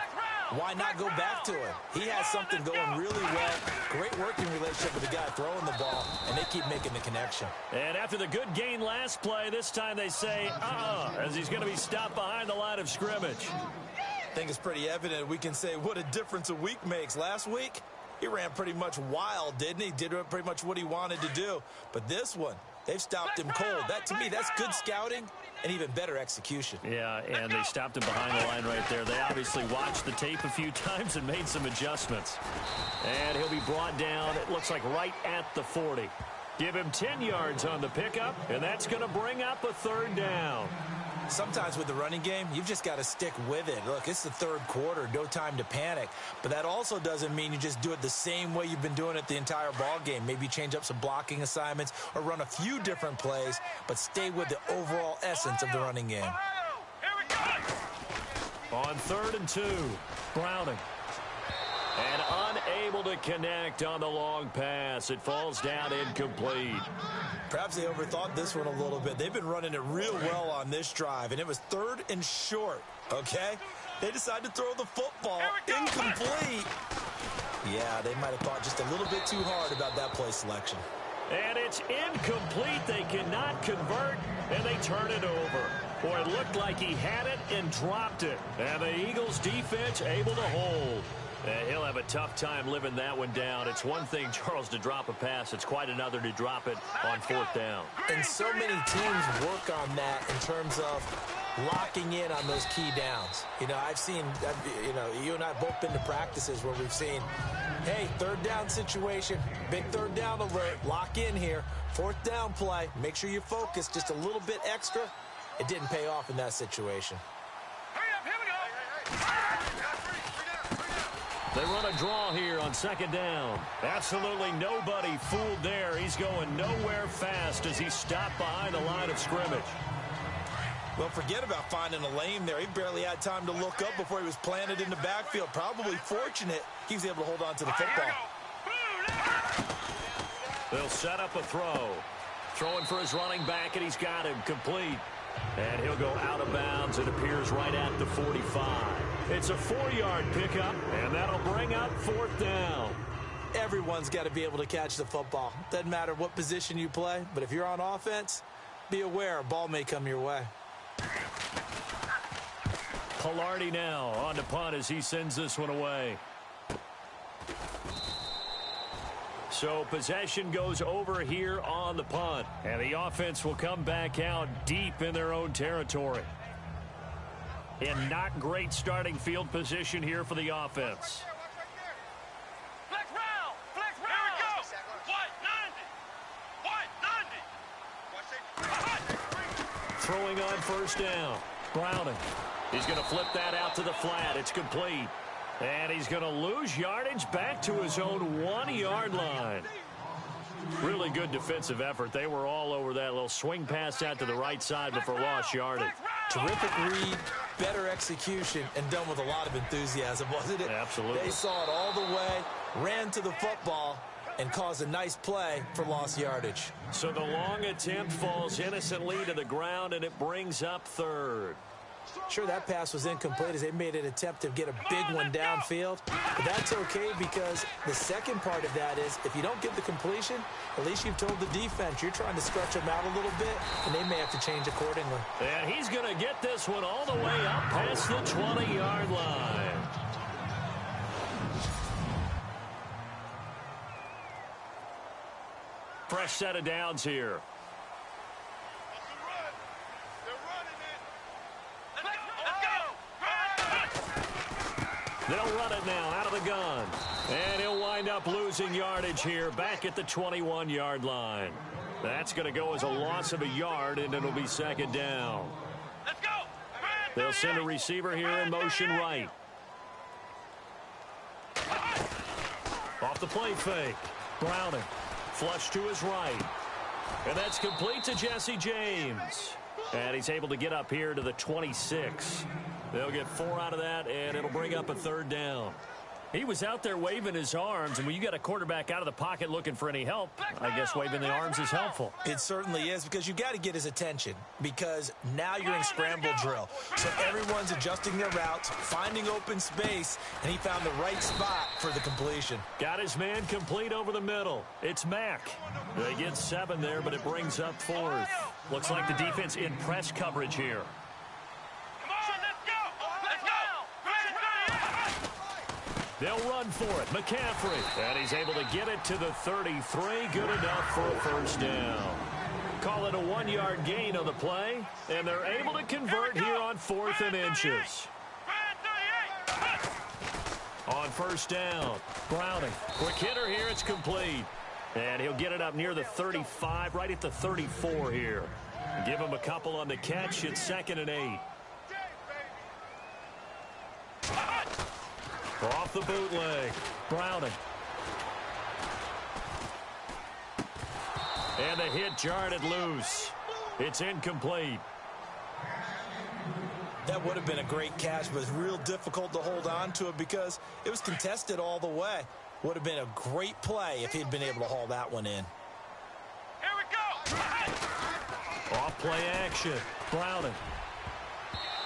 why not go back to him? He has something going really well. Great working relationship with the guy throwing the ball, and they keep making the connection. And after the good gain last play, this time they say, as he's going to be stopped behind the line of scrimmage. I think it's pretty evident. We can say what a difference a week makes. Last week, he ran pretty much wild, didn't he? Did pretty much what he wanted to do. But this one, they've stopped him cold. That, to me, that's good scouting and even better execution. Yeah, and they stopped him behind the line right there. They obviously watched the tape a few times and made some adjustments. And he'll be brought down, it looks like, right at the 40. Give him 10 yards on the pickup, and that's going to bring up a third down. Sometimes with the running game, you've just got to stick with it. Look, it's the third quarter, no time to panic. But that also doesn't mean you just do it the same way you've been doing it the entire ball game. Maybe change up some blocking assignments or run a few different plays, but stay with the overall essence of the running game. On 3rd and 2, Browning. And unable to connect on the long pass. It falls down incomplete. Perhaps they overthought this one a little bit. They've been running it real well on this drive, and it was 3rd and short, okay? They decided to throw the football incomplete. Yeah, they might have thought just a little bit too hard about that play selection. And it's incomplete. They cannot convert, and they turn it over. Boy, it looked like he had it and dropped it. And the Eagles defense able to hold. He'll have a tough time living that one down. It's one thing, Charles, to drop a pass. It's quite another to drop it on 4th down. And so many teams work on that in terms of locking in on those key downs. You know, I've seen, you and I have both been to practices where we've seen, hey, 3rd down situation, big 3rd down alert, lock in here, 4th down play, make sure you focus just a little bit extra. It didn't pay off in that situation. They run a draw here on 2nd down. Absolutely nobody fooled there. He's going nowhere fast as he's stopped behind the line of scrimmage. Well, forget about finding a lane there. He barely had time to look up before he was planted in the backfield. Probably fortunate he was able to hold on to the football. They'll set up a throw. Throwing for his running back, and he's got him complete. And he'll go out of bounds. It appears right at the 45. It's a 4-yard pickup, and that'll bring up 4th down. Everyone's got to be able to catch the football. Doesn't matter what position you play, but if you're on offense, be aware a ball may come your way. Pilardi now on the punt as he sends this one away. So possession goes over here on the punt. And the offense will come back out deep in their own territory. In not great starting field position here for the offense. Flex round! Flex round! Here we go! White 90! Throwing on 1st down. Browning. He's going to flip that out to the flat. It's complete. And he's going to lose yardage back to his own 1-yard line. Really good defensive effort. They were all over that little swing pass out to the right side before lost yardage. Terrific read, better execution, and done with a lot of enthusiasm, wasn't it? Absolutely. They saw it all the way, ran to the football, and cause a nice play for lost yardage. So the long attempt falls innocently to the ground, and it brings up third. Sure, that pass was incomplete as they made an attempt to get a big one downfield. But that's okay because the second part of that is if you don't get the completion, at least you've told the defense you're trying to stretch them out a little bit, and they may have to change accordingly. And he's going to get this one all the way up past the 20-yard line. Fresh set of downs here. They'll run it now out of the gun. And he'll wind up losing yardage here back at the 21-yard line. That's going to go as a loss of a yard, and it'll be second down. Let's go. They'll send a receiver here in motion right. Off the play fake. Browning. Flush to his right. And that's complete to Jesse James. And he's able to get up here to the 26. They'll get 4 out of that, and it'll bring up a third down. He was out there waving his arms, and when you got a quarterback out of the pocket looking for any help, I guess waving the arms is helpful. It certainly is because you got to get his attention because now you're in scramble drill. So everyone's adjusting their routes, finding open space, and he found the right spot for the completion. Got his man complete over the middle. It's Mack. They get 7 there, but it brings up 4th. Looks like the defense in press coverage here. They'll run for it. McCaffrey. And he's able to get it to the 33. Good enough for a first down. Call it a 1-yard gain on the play. And they're able to convert here on 4th and inches. On first down, Browning. Quick hitter here. It's complete. And he'll get it up near the 35, right at the 34 here. Give him a couple on the catch. It's 2nd and 8. Off the bootleg, Browning. And the hit jarred it loose. It's incomplete. That would have been a great catch, but it's real difficult to hold on to it because it was contested all the way. Would have been a great play if he'd been able to haul that one in. Here we go. Off play action, Browning.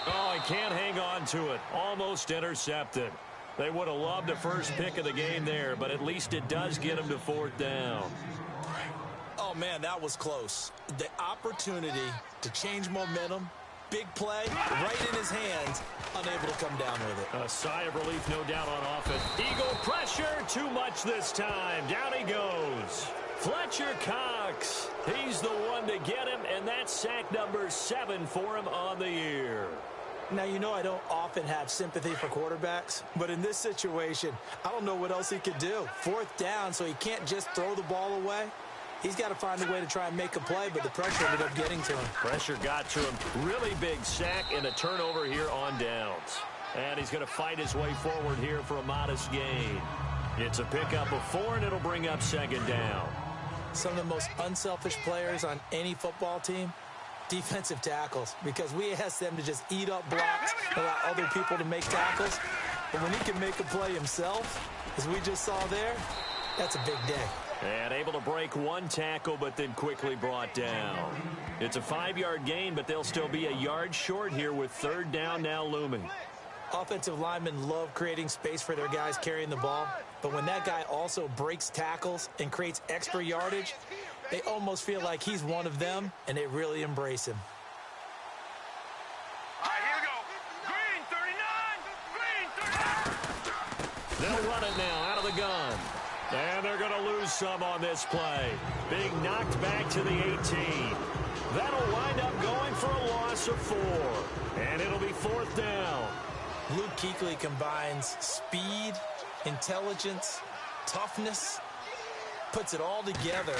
Oh, he can't hang on to it. Almost intercepted. They would have loved the first pick of the game there, but at least it does get him to 4th down. Oh, man, that was close. The opportunity to change momentum, big play, right in his hands, unable to come down with it. A sigh of relief, no doubt, on offense. Eagle pressure, too much this time. Down he goes. Fletcher Cox. He's the one to get him, and that's sack number 7 for him on the year. Now, you know I don't often have sympathy for quarterbacks, but in this situation, I don't know what else he could do. 4th down, so he can't just throw the ball away. He's got to find a way to try and make a play, but the pressure ended up getting to him. Pressure got to him. Really big sack and a turnover here on downs. And he's going to fight his way forward here for a modest gain. It's a pickup of 4, and it'll bring up 2nd down. Some of the most unselfish players on any football team, defensive tackles, because we ask them to just eat up blocks, allow other people to make tackles. But when he can make a play himself, as we just saw there, that's a big day. And able to break 1 tackle, but then quickly brought down. It's a 5-yard gain, but they'll still be a yard short here with 3rd down now looming. Offensive linemen love creating space for their guys carrying the ball, but when that guy also breaks tackles and creates extra yardage, they almost feel like he's one of them, and they really embrace him. All right, here we go. Green 39. Green 39. They'll run it now out of the gun. And they're going to lose some on this play. Being knocked back to the 18. That'll wind up going for a loss of 4. And it'll be 4th down. Luke Kuechly combines speed, intelligence, toughness, puts it all together.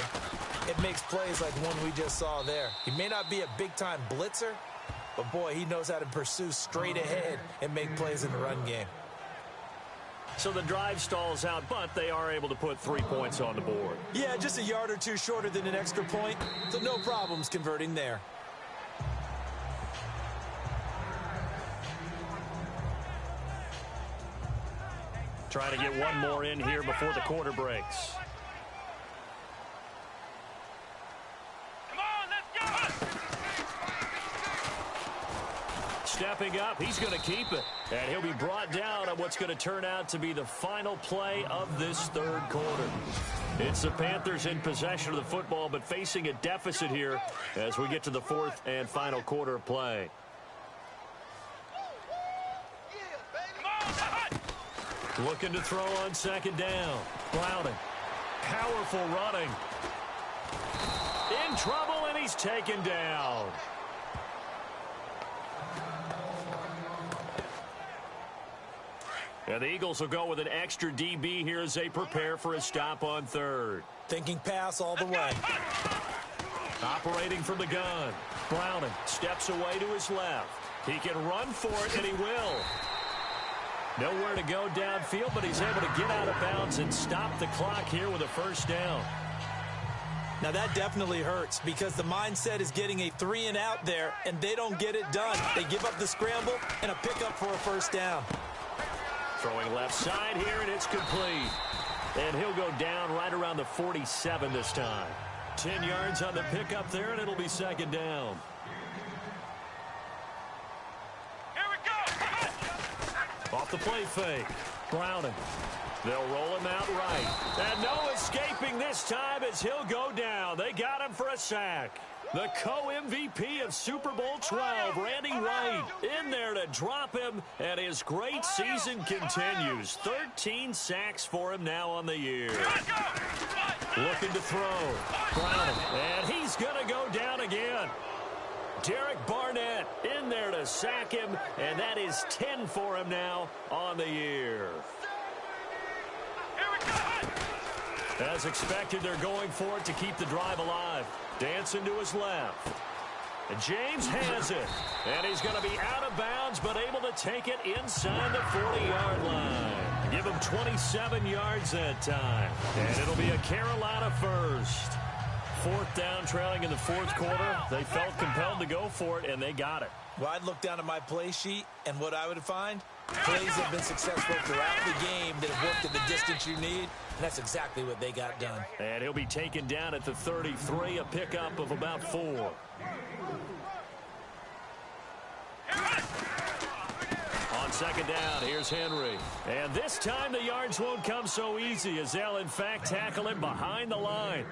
It makes plays like one we just saw there. He may not be a big-time blitzer, but boy, he knows how to pursue straight ahead and make plays in the run game. So the drive stalls out, but they are able to put 3 points on the board. Yeah, just a yard or two shorter than an extra point, so no problems converting there. Trying to get one more in here before the quarter breaks. stepping up. He's going to keep it. And he'll be brought down on what's going to turn out to be the final play of this third quarter. It's the Panthers in possession of the football, but facing a deficit here as we get to the fourth and final quarter of play. Looking to throw on second down. Browning. Powerful running. In trouble, and he's taken down. And the Eagles will go with an extra DB here as they prepare for a stop on third. Thinking pass all the way. Operating from the gun. Browning steps away to his left. He can run for it, and he will. Nowhere to go downfield, but he's able to get out of bounds and stop the clock here with a first down. Now that definitely hurts because the mindset is getting a 3-and-out there, and they don't get it done. They give up the scramble and a pickup for a first down. Throwing left side here, and it's complete. And he'll go down right around the 47 this time. 10 yards on the pickup there, and it'll be second down. Here we go. Off the play fake. Browning. They'll roll him out right. And no escaping this time as he'll go down. They got him for a sack. The co-MVP of Super Bowl 12, Randy White, in there to drop him, and his great season continues. 13 sacks for him now on the year. Looking to throw. Browning, and he's going to go down again. Derek Barnett in there to sack him, and that is 10 for him now on the year. As expected, they're going for it to keep the drive alive. Dancing to his left. And James has it. And he's going to be out of bounds, but able to take it inside the 40-yard line. Give him 27 yards that time. And it'll be a Carolina first. Fourth down, trailing in the fourth quarter. They felt compelled to go for it, and they got it. Well, I'd look down at my play sheet, and what I would find, plays have been successful throughout the game that have worked at the distance you need, and that's exactly what they got done. And he'll be taken down at the 33, a pickup of about 4. On second down, here's Henry. And this time the yards won't come so easy as they'll, in fact, tackle him behind the line.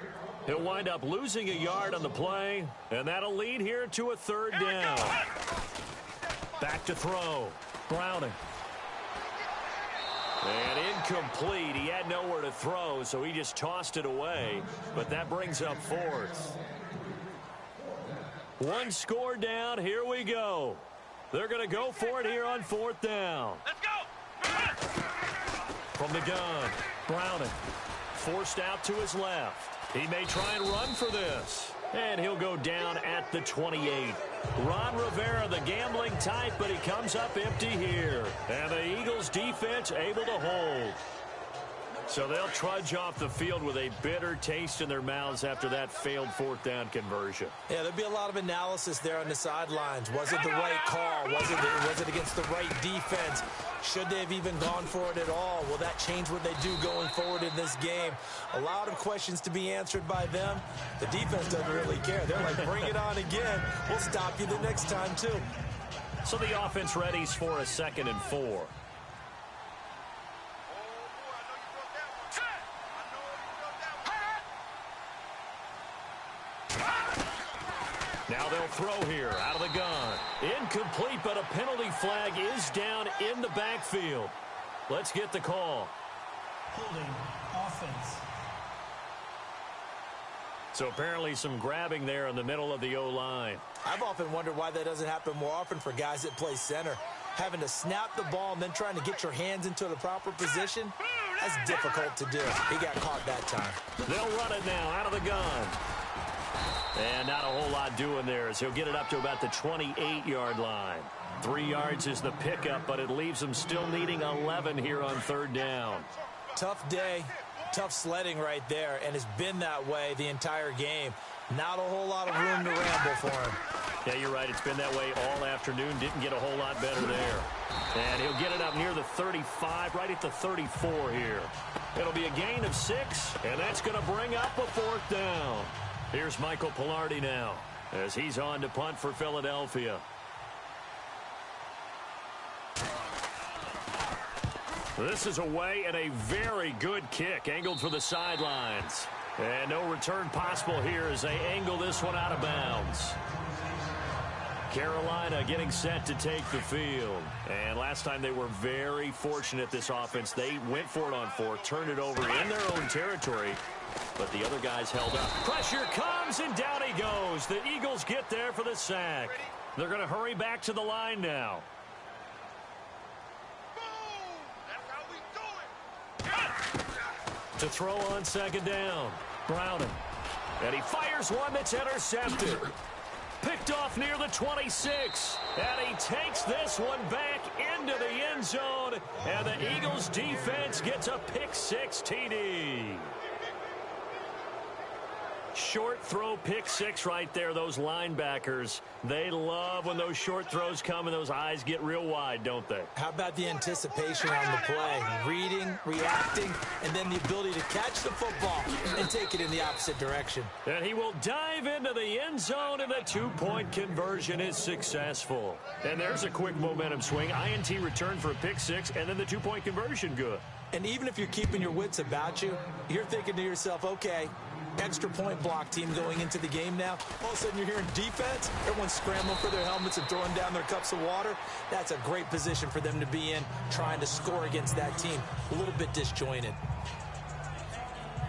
He'll wind up losing a yard on the play, and that'll lead here to a third down. Back to throw. Browning. And incomplete. He had nowhere to throw, so he just tossed it away. But that brings up fourth. One score down. Here we go. They're going to go for it here on fourth down. Let's go. From the gun, Browning. Forced out to his left. He may try and run for this. And he'll go down at the 28. Ron Rivera, the gambling type, but he comes up empty here. And the Eagles defense able to hold. So they'll trudge off the field with a bitter taste in their mouths after that failed fourth down conversion. Yeah, there'll be a lot of analysis there on the sidelines. Was it the right call? Was it against the right defense? Should they have even gone for it at all? Will that change what they do going forward in this game? A lot of questions to be answered by them. The defense doesn't really care. They're like, bring it on again. We'll stop you the next time, too. So the offense readies for a 2nd and 4. Now they'll throw here out of the gun. Incomplete, but a penalty flag is down in the backfield. Let's get the call. Holding offense. So apparently some grabbing there in the middle of the O-line. I've often wondered why that doesn't happen more often for guys that play center. Having to snap the ball and then trying to get your hands into the proper position, that's difficult to do. He got caught that time. They'll run it now out of the gun. And not a whole lot doing there as he'll get it up to about the 28-yard line. 3 yards is the pickup, but it leaves them still needing 11 here on third down. Tough day, tough sledding right there, and it's been that way the entire game. Not a whole lot of room to ramble for him. Yeah, you're right. It's been that way all afternoon. Didn't get a whole lot better there. And he'll get it up near the 35, right at the 34 here. It'll be a gain of 6, and that's going to bring up a fourth down. Here's Michael Pilardi now as he's on to punt for Philadelphia. This is away and a very good kick, angled for the sidelines. And no return possible here as they angle this one out of bounds. Carolina getting set to take the field. And last time they were very fortunate, this offense. They went for it on fourth, turned it over in their own territory, but the other guys held up. Pressure comes, and down he goes. The Eagles get there for the sack. They're going to hurry back to the line now. To throw on second down. Browning. And he fires one that's intercepted. Picked off near the 26. And he takes this one back into the end zone. And the Eagles defense gets a pick-6 TD. Short throw pick-6 right there. Those linebackers, they love when those short throws come and those eyes get real wide, don't they? How about the anticipation on the play? Reading, reacting, and then the ability to catch the football and take it in the opposite direction. And he will dive into the end zone, and the two-point conversion is successful. And there's a quick momentum swing. INT return for a pick-6, and then the two-point conversion good. And even if you're keeping your wits about you, you're thinking to yourself, okay, extra point block team going into the game now. All of a sudden you're hearing defense. Everyone's scrambling for their helmets and throwing down their cups of water. That's a great position for them to be in, trying to score against that team. A little bit disjointed.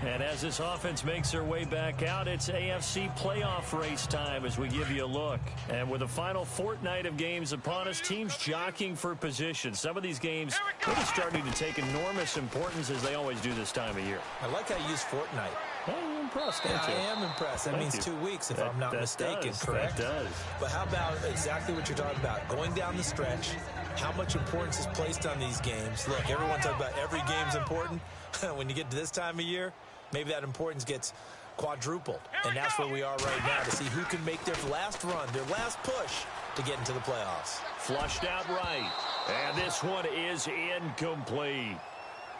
And as this offense makes their way back out, it's AFC playoff race time as we give you a look. And with the final fortnight of games upon us, teams jockeying for position. Some of these games really starting to take enormous importance as they always do this time of year. I like how you use fortnight. Hey, you're impressed, aren't you? I am impressed. That means 2 weeks, if I'm not mistaken, correct? That does. But how about exactly what you're talking about? Going down the stretch, how much importance is placed on these games. Look, everyone talks about every game's important. When you get to this time of year, maybe that importance gets quadrupled. And that's where we are right now to see who can make their last run, their last push to get into the playoffs. Flushed out right. And this one is incomplete.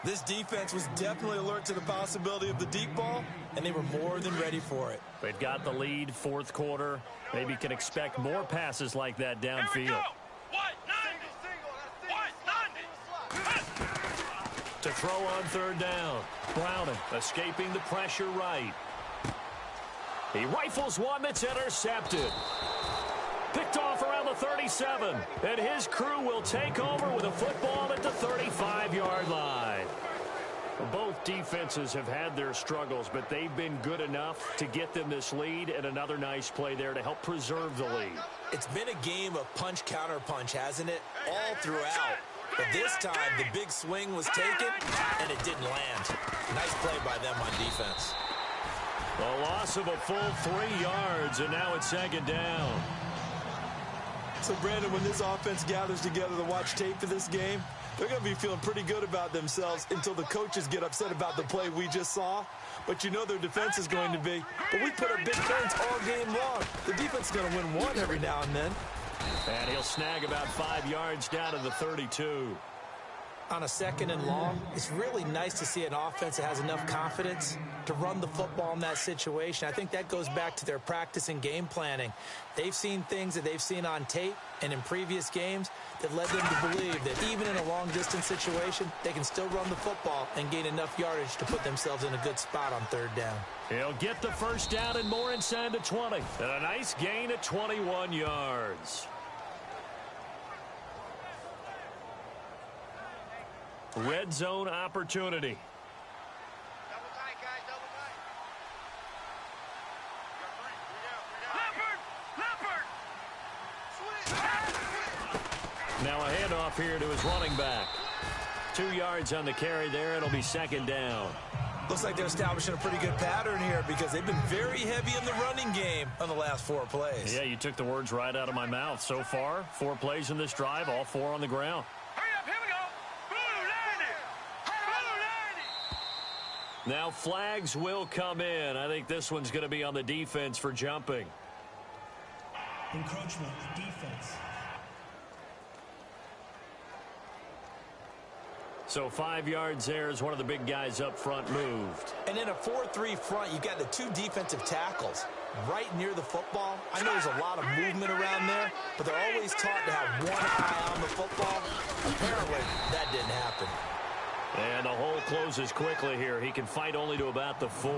This defense was definitely alert to the possibility of the deep ball, and they were more than ready for it. They've got the lead, fourth quarter. Maybe can expect more passes like that downfield. To throw on third down. Browning escaping the pressure right. He rifles one that's intercepted. Picked off around the 37. And his crew will take over with a football at the 35-yard line. Both defenses have had their struggles, but they've been good enough to get them this lead, and another nice play there to help preserve the lead. It's been a game of punch-counter-punch, hasn't it? All throughout. But this time, the big swing was taken, and it didn't land. Nice play by them on defense. A loss of a full 3 yards, and now it's second down. So, Brandon, when this offense gathers together to watch tape for this game, they're going to be feeling pretty good about themselves until the coaches get upset about the play we just saw. But you know their defense is going to be. But we put up big points all game long. The defense is going to win one every now and then. And he'll snag about 5 yards down to the 32. On a second and long, it's really nice to see an offense that has enough confidence to run the football in that situation. I think that goes back to their practice and game planning. They've seen things that they've seen on tape and in previous games that led them to believe that even in a long-distance situation, they can still run the football and gain enough yardage to put themselves in a good spot on third down. He'll get the first down and more inside the 20. And a nice gain of 21 yards. Red zone opportunity. Double tight, guys, double tight. Leopard! Now a handoff here to his running back. 2 yards on the carry there. It'll be second down. Looks like they're establishing a pretty good pattern here because they've been very heavy in the running game on the last 4 plays. Yeah, you took the words right out of my mouth. So far, 4 plays in this drive, all 4 on the ground. Now flags will come in. I think this one's going to be on the defense for jumping. Encroachment, defense. So 5 yards there as one of the big guys up front moved. And in a 4-3 front, you've got the 2 defensive tackles right near the football. I know there's a lot of movement around there, but they're always taught to have one eye on the football Apparently, that didn't happen. And the hole closes quickly here. He can fight only to about the 4.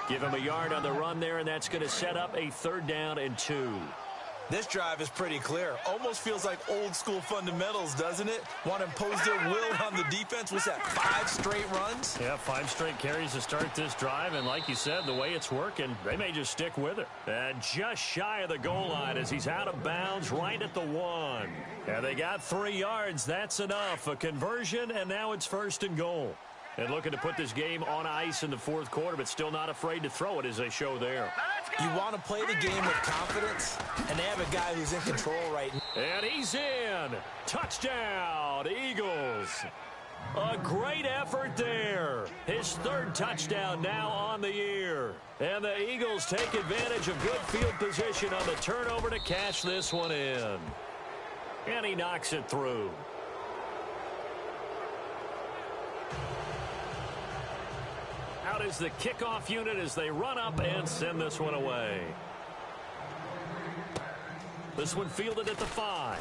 Give him a yard on the run there, and that's going to set up a 3rd down and 2. This drive is pretty clear. Almost feels like old-school fundamentals, doesn't it? Want to impose their will on the defense. What's that, 5 straight runs? Yeah, 5 straight carries to start this drive, and like you said, the way it's working, they may just stick with it. And just shy of the goal line as he's out of bounds right at the 1. And they got 3 yards. That's enough. A conversion, and now it's 1st and goal. And looking to put this game on ice in the 4th quarter, but still not afraid to throw it as they show there. You want to play the game with confidence, and they have a guy who's in control right now. And he's in. Touchdown, Eagles. A great effort there. His 3rd touchdown now on the year. And the Eagles take advantage of good field position on the turnover to cash this one in. And he knocks it through. Out is the kickoff unit as they run up and send this one away. This one fielded at the 5.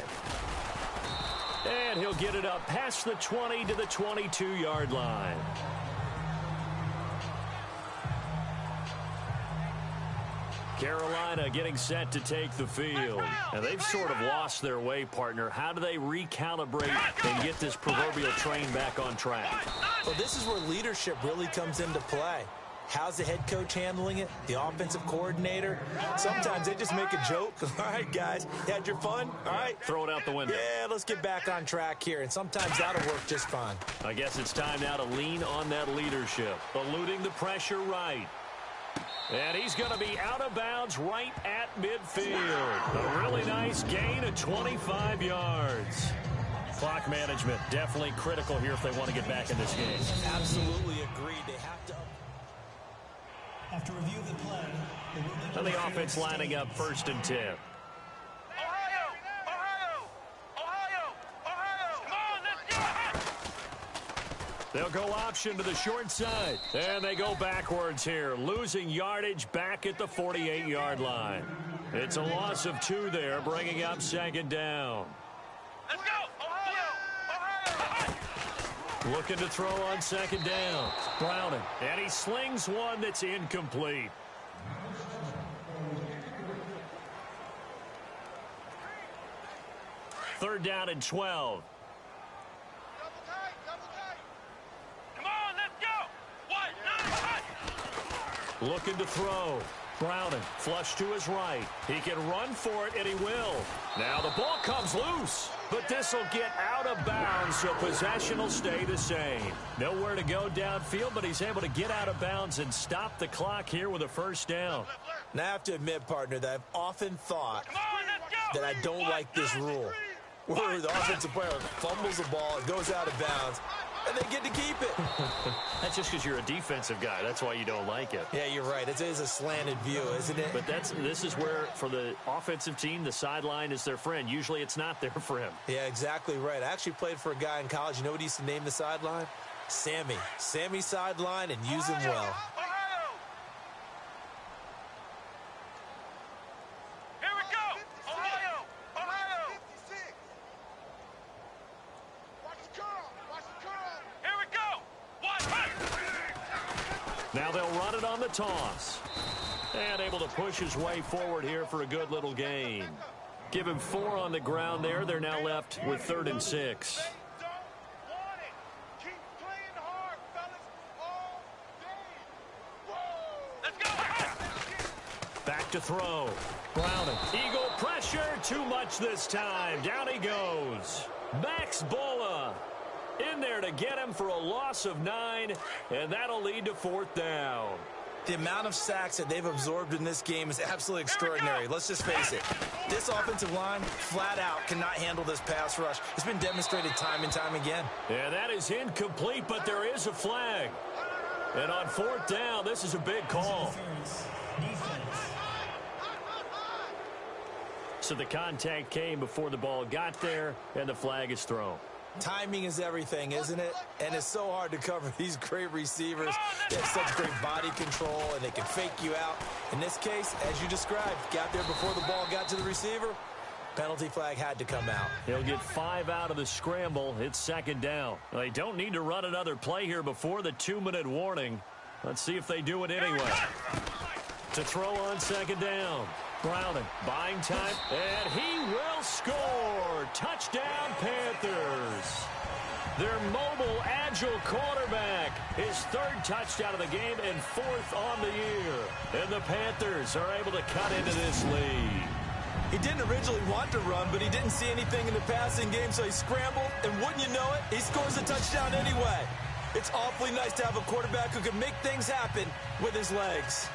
And he'll get it up past the 20 to the 22-yard line. Carolina getting set to take the field. And they've sort of lost their way, partner. How do they recalibrate and get this proverbial train back on track? Well, this is where leadership really comes into play. How's the head coach handling it? The offensive coordinator? Sometimes they just make a joke. All right, guys, you had your fun? All right. Throw it out the window. Yeah, let's get back on track here. And sometimes that'll work just fine. I guess it's time now to lean on that leadership. Eluding the pressure right. And he's going to be out of bounds right at midfield. A really nice gain of 25 yards. Clock management definitely critical here if they want to get back in this game. Absolutely agreed. They have to. After review of the play, and the offense lining up 1st and 10. Ohio! Ohio! Ohio! Ohio! Come on, let's go! They'll go option to the short side. And they go backwards here, losing yardage back at the 48-yard line. It's a loss of 2 there, bringing up 2nd down. Let's go! Looking to throw on 2nd down. Browning. And he slings one that's incomplete. Third down and 12. Come on, let's go! Looking to throw. Browning, flush to his right. He can run for it, and he will. Now the ball comes loose, but this will get out of bounds, so possession will stay the same. Nowhere to go downfield, but he's able to get out of bounds and stop the clock here with a 1st down. Now, I have to admit, partner, that I've often thought that I don't like this rule, where the offensive player fumbles the ball, it goes out of bounds, and they get to keep it. That's just because you're a defensive guy. That's why you don't like it. Yeah, you're right. It is a slanted view, isn't it? But this is where, for the offensive team, the sideline is their friend. Usually it's not there for him. Yeah, exactly right. I actually played for a guy in college. You know what he used to name the sideline? Sammy. Sammy sideline, and use him well. Here we go! Ohio! Ohio! Here we go! Now they'll run it on the toss. And able to push his way forward here for a good little gain. Give him 4 on the ground there. They're now left with 3rd and 6. Back to throw. Browning. Eagle pressure. Too much this time. Down he goes. Max Bola in there to get him for a loss of 9, and that'll lead to 4th down. The amount of sacks that they've absorbed in this game is absolutely extraordinary. Let's just face it. This offensive line, flat out, cannot handle this pass rush. It's been demonstrated time and time again. Yeah, that is incomplete, but there is a flag. And on 4th down, this is a big call. So the contact came before the ball got there, and the flag is thrown. Timing is everything, isn't it? And it's so hard to cover these great receivers. They have such great body control, and they can fake you out. In this case, as you described, got there before the ball got to the receiver, Penalty flag had to come out. He'll get 5 out of the scramble. It's second down. They don't need to run another play here before the 2-minute warning. Let's see if they do it anyway. To throw on second down. Browning buying time, and he will score. Touchdown, Panthers. Their mobile, agile quarterback, his 3rd touchdown of the game and 4th on the year. And the Panthers are able to cut into this lead. He didn't originally want to run, but he didn't see anything in the passing game, so he scrambled, and wouldn't you know it, he scores a touchdown anyway. It's awfully nice to have a quarterback who can make things happen with his legs.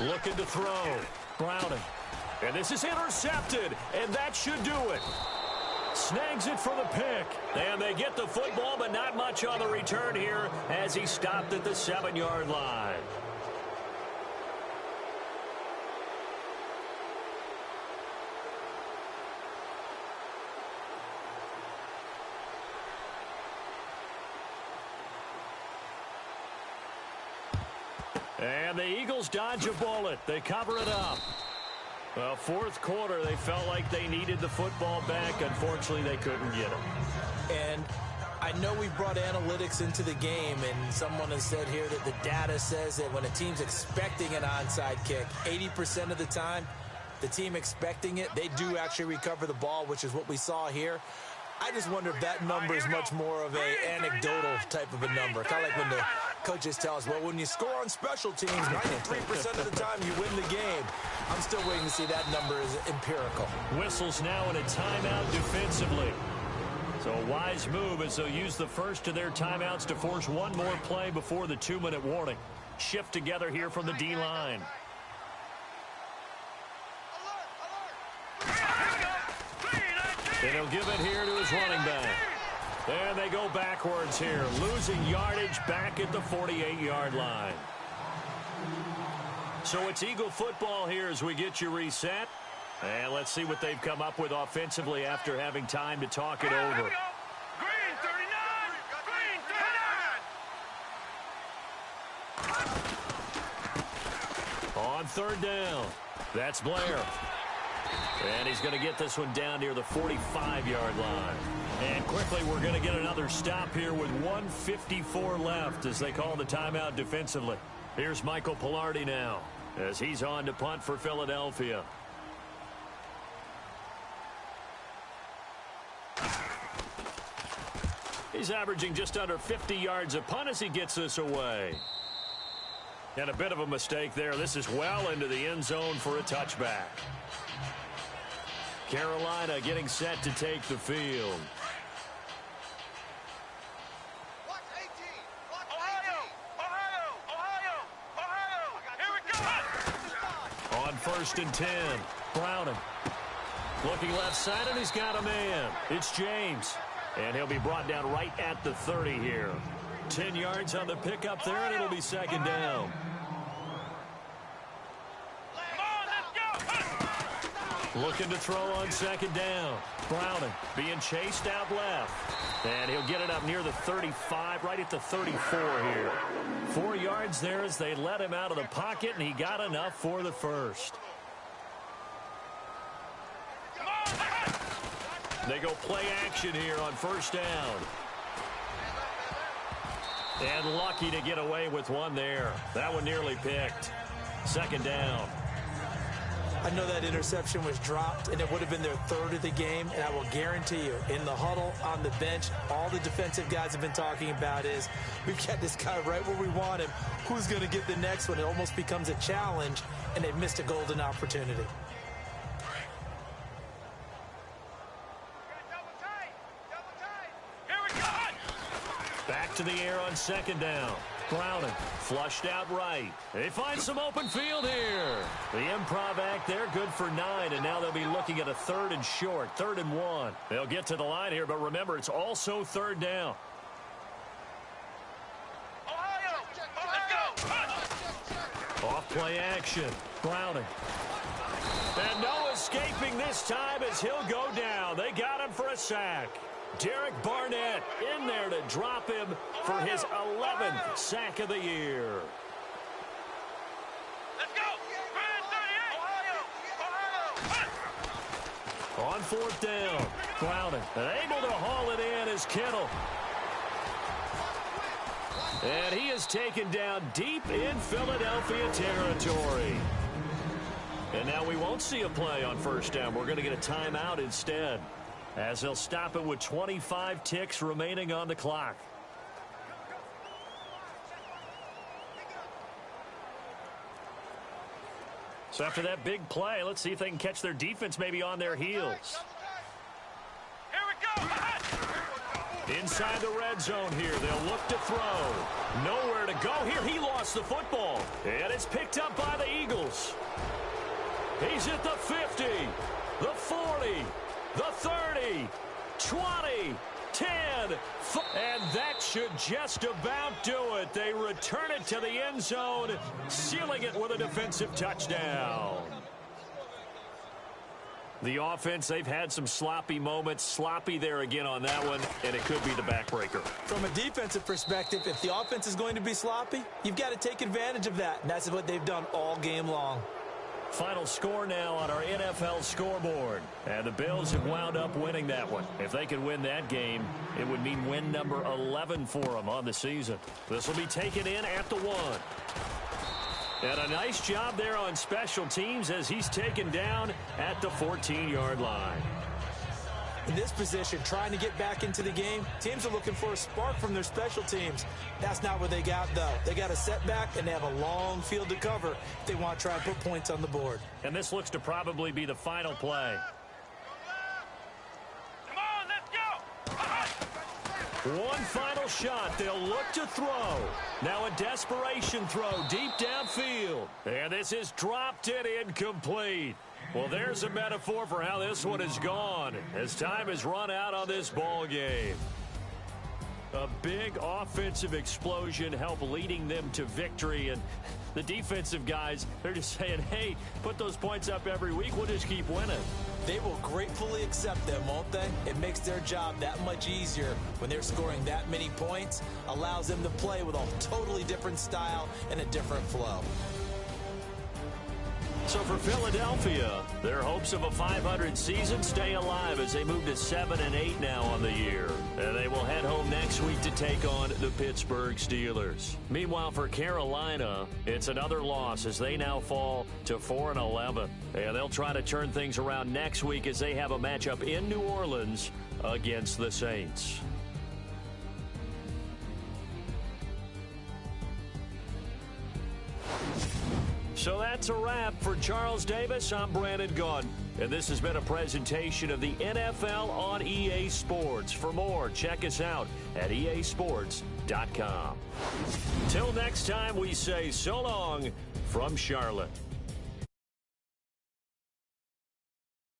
Looking to throw. Browning. And this is intercepted, and that should do it. Snags it for the pick. And they get the football, but not much on the return here as he stopped at the 7-yard line. And the Eagles dodge a bullet. They cover it up. Well, 4th quarter, they felt like they needed the football back. Unfortunately, they couldn't get it. And I know we brought analytics into the game, and someone has said here that the data says that when a team's expecting an onside kick, 80% of the time, the team expecting it, they do actually recover the ball, which is what we saw here. I just wonder if that number is much more of a anecdotal type of a number. Kind of like when the coaches tell us, well, when you score on special teams, 93% of the time you win the game. I'm still waiting to see that number is empirical. Whistles now in a timeout defensively. So a wise move as they'll use the first of their timeouts to force one more play before the 2-minute warning. Shift together here from the D-line. And he'll give it here to his running back. And they go backwards here, losing yardage back at the 48-yard line. So it's Eagle football here as we get you reset. And let's see what they've come up with offensively after having time to talk it over. Green 39! Green 39! On 3rd down, that's Blair. And he's going to get this one down near the 45-yard line. And quickly, we're going to get another stop here with 1:54 left as they call the timeout defensively. Here's Michael Pilardi now as he's on to punt for Philadelphia. He's averaging just under 50 yards a punt as he gets this away. And a bit of a mistake there. This is well into the end zone for a touchback. Carolina getting set to take the field. Watch 18! Watch Ohio! Here we go! On 1st and 10, Browning. Looking left side, and he's got a man. It's James. And he'll be brought down right at the 30 here. 10 yards on the pickup there, and it'll be second down. Looking to throw on second down. Browning being chased out left. And he'll get it up near the 35, right at the 34 here. 4 yards there as they let him out of the pocket, and he got enough for the first. They go play action here on 1st down. And lucky to get away with one there. That one nearly picked. Second down. I know that interception was dropped, and it would have been their 3rd of the game, and I will guarantee you, in the huddle, on the bench, all the defensive guys have been talking about is, we've got this guy right where we want him. Who's going to get the next one? It almost becomes a challenge, and they've missed a golden opportunity. Back to the air on second down. Browning flushed out right. They find some open field here. The improv act there, good for 9, and now they'll be looking at a 3rd and short, 3rd and 1. They'll get to the line here, but remember, it's also 3rd down. Ohio! Let's go! Off play action. Browning. And no escaping this time as he'll go down. They got him for a sack. Derek Barnett in there to drop him for his 11th sack of the year. Let's go! On fourth down, Clowney, and able to haul it in is Kittle. And he is taken down deep in Philadelphia territory. And now we won't see a play on first down. We're going to get a timeout instead, as they'll stop it with 25 ticks remaining on the clock. So after that big play, let's see if they can catch their defense maybe on their heels. Here we go! Inside the red zone here, they'll look to throw. Nowhere to go here. He lost the football, and it's picked up by the Eagles. He's at the 50, the 40, the 30, 20, 10, and that should just about do it. They return it to the end zone, sealing it with a defensive touchdown. The offense, they've had some sloppy moments. Sloppy there again on that one, and it could be the backbreaker. From a defensive perspective, if the offense is going to be sloppy, you've got to take advantage of that, and that's what they've done all game long. Final score now on our NFL scoreboard. And the Bills have wound up winning that one. If they could win that game, it would mean win number 11 for them on the season. This will be taken in at the 1. And a nice job there on special teams as he's taken down at the 14-yard line. In this position, trying to get back into the game, teams are looking for a spark from their special teams. That's not what they got, though. They got a setback, and they have a long field to cover if they want to try and put points on the board. And this looks to probably be the final play. Come on, let's go! One final shot. They'll look to throw. Now a desperation throw deep downfield. And this is dropped and incomplete. Well, there's a metaphor for how this one has gone as time has run out on this ball game. A big offensive explosion helped leading them to victory, and the defensive guys, they're just saying, hey, put those points up every week. We'll just keep winning. They will gratefully accept them, won't they? It makes their job that much easier when they're scoring that many points, allows them to play with a totally different style and a different flow. So for Philadelphia, their hopes of a 500 season stay alive as they move to 7-8 now on the year. And they will head home next week to take on the Pittsburgh Steelers. Meanwhile, for Carolina, it's another loss as they now fall to 4-11. And they'll try to turn things around next week as they have a matchup in New Orleans against the Saints. So that's a wrap. For Charles Davis, I'm Brandon Gunn. And this has been a presentation of the NFL on EA Sports. For more, check us out at easports.com. Till next time, we say so long from Charlotte.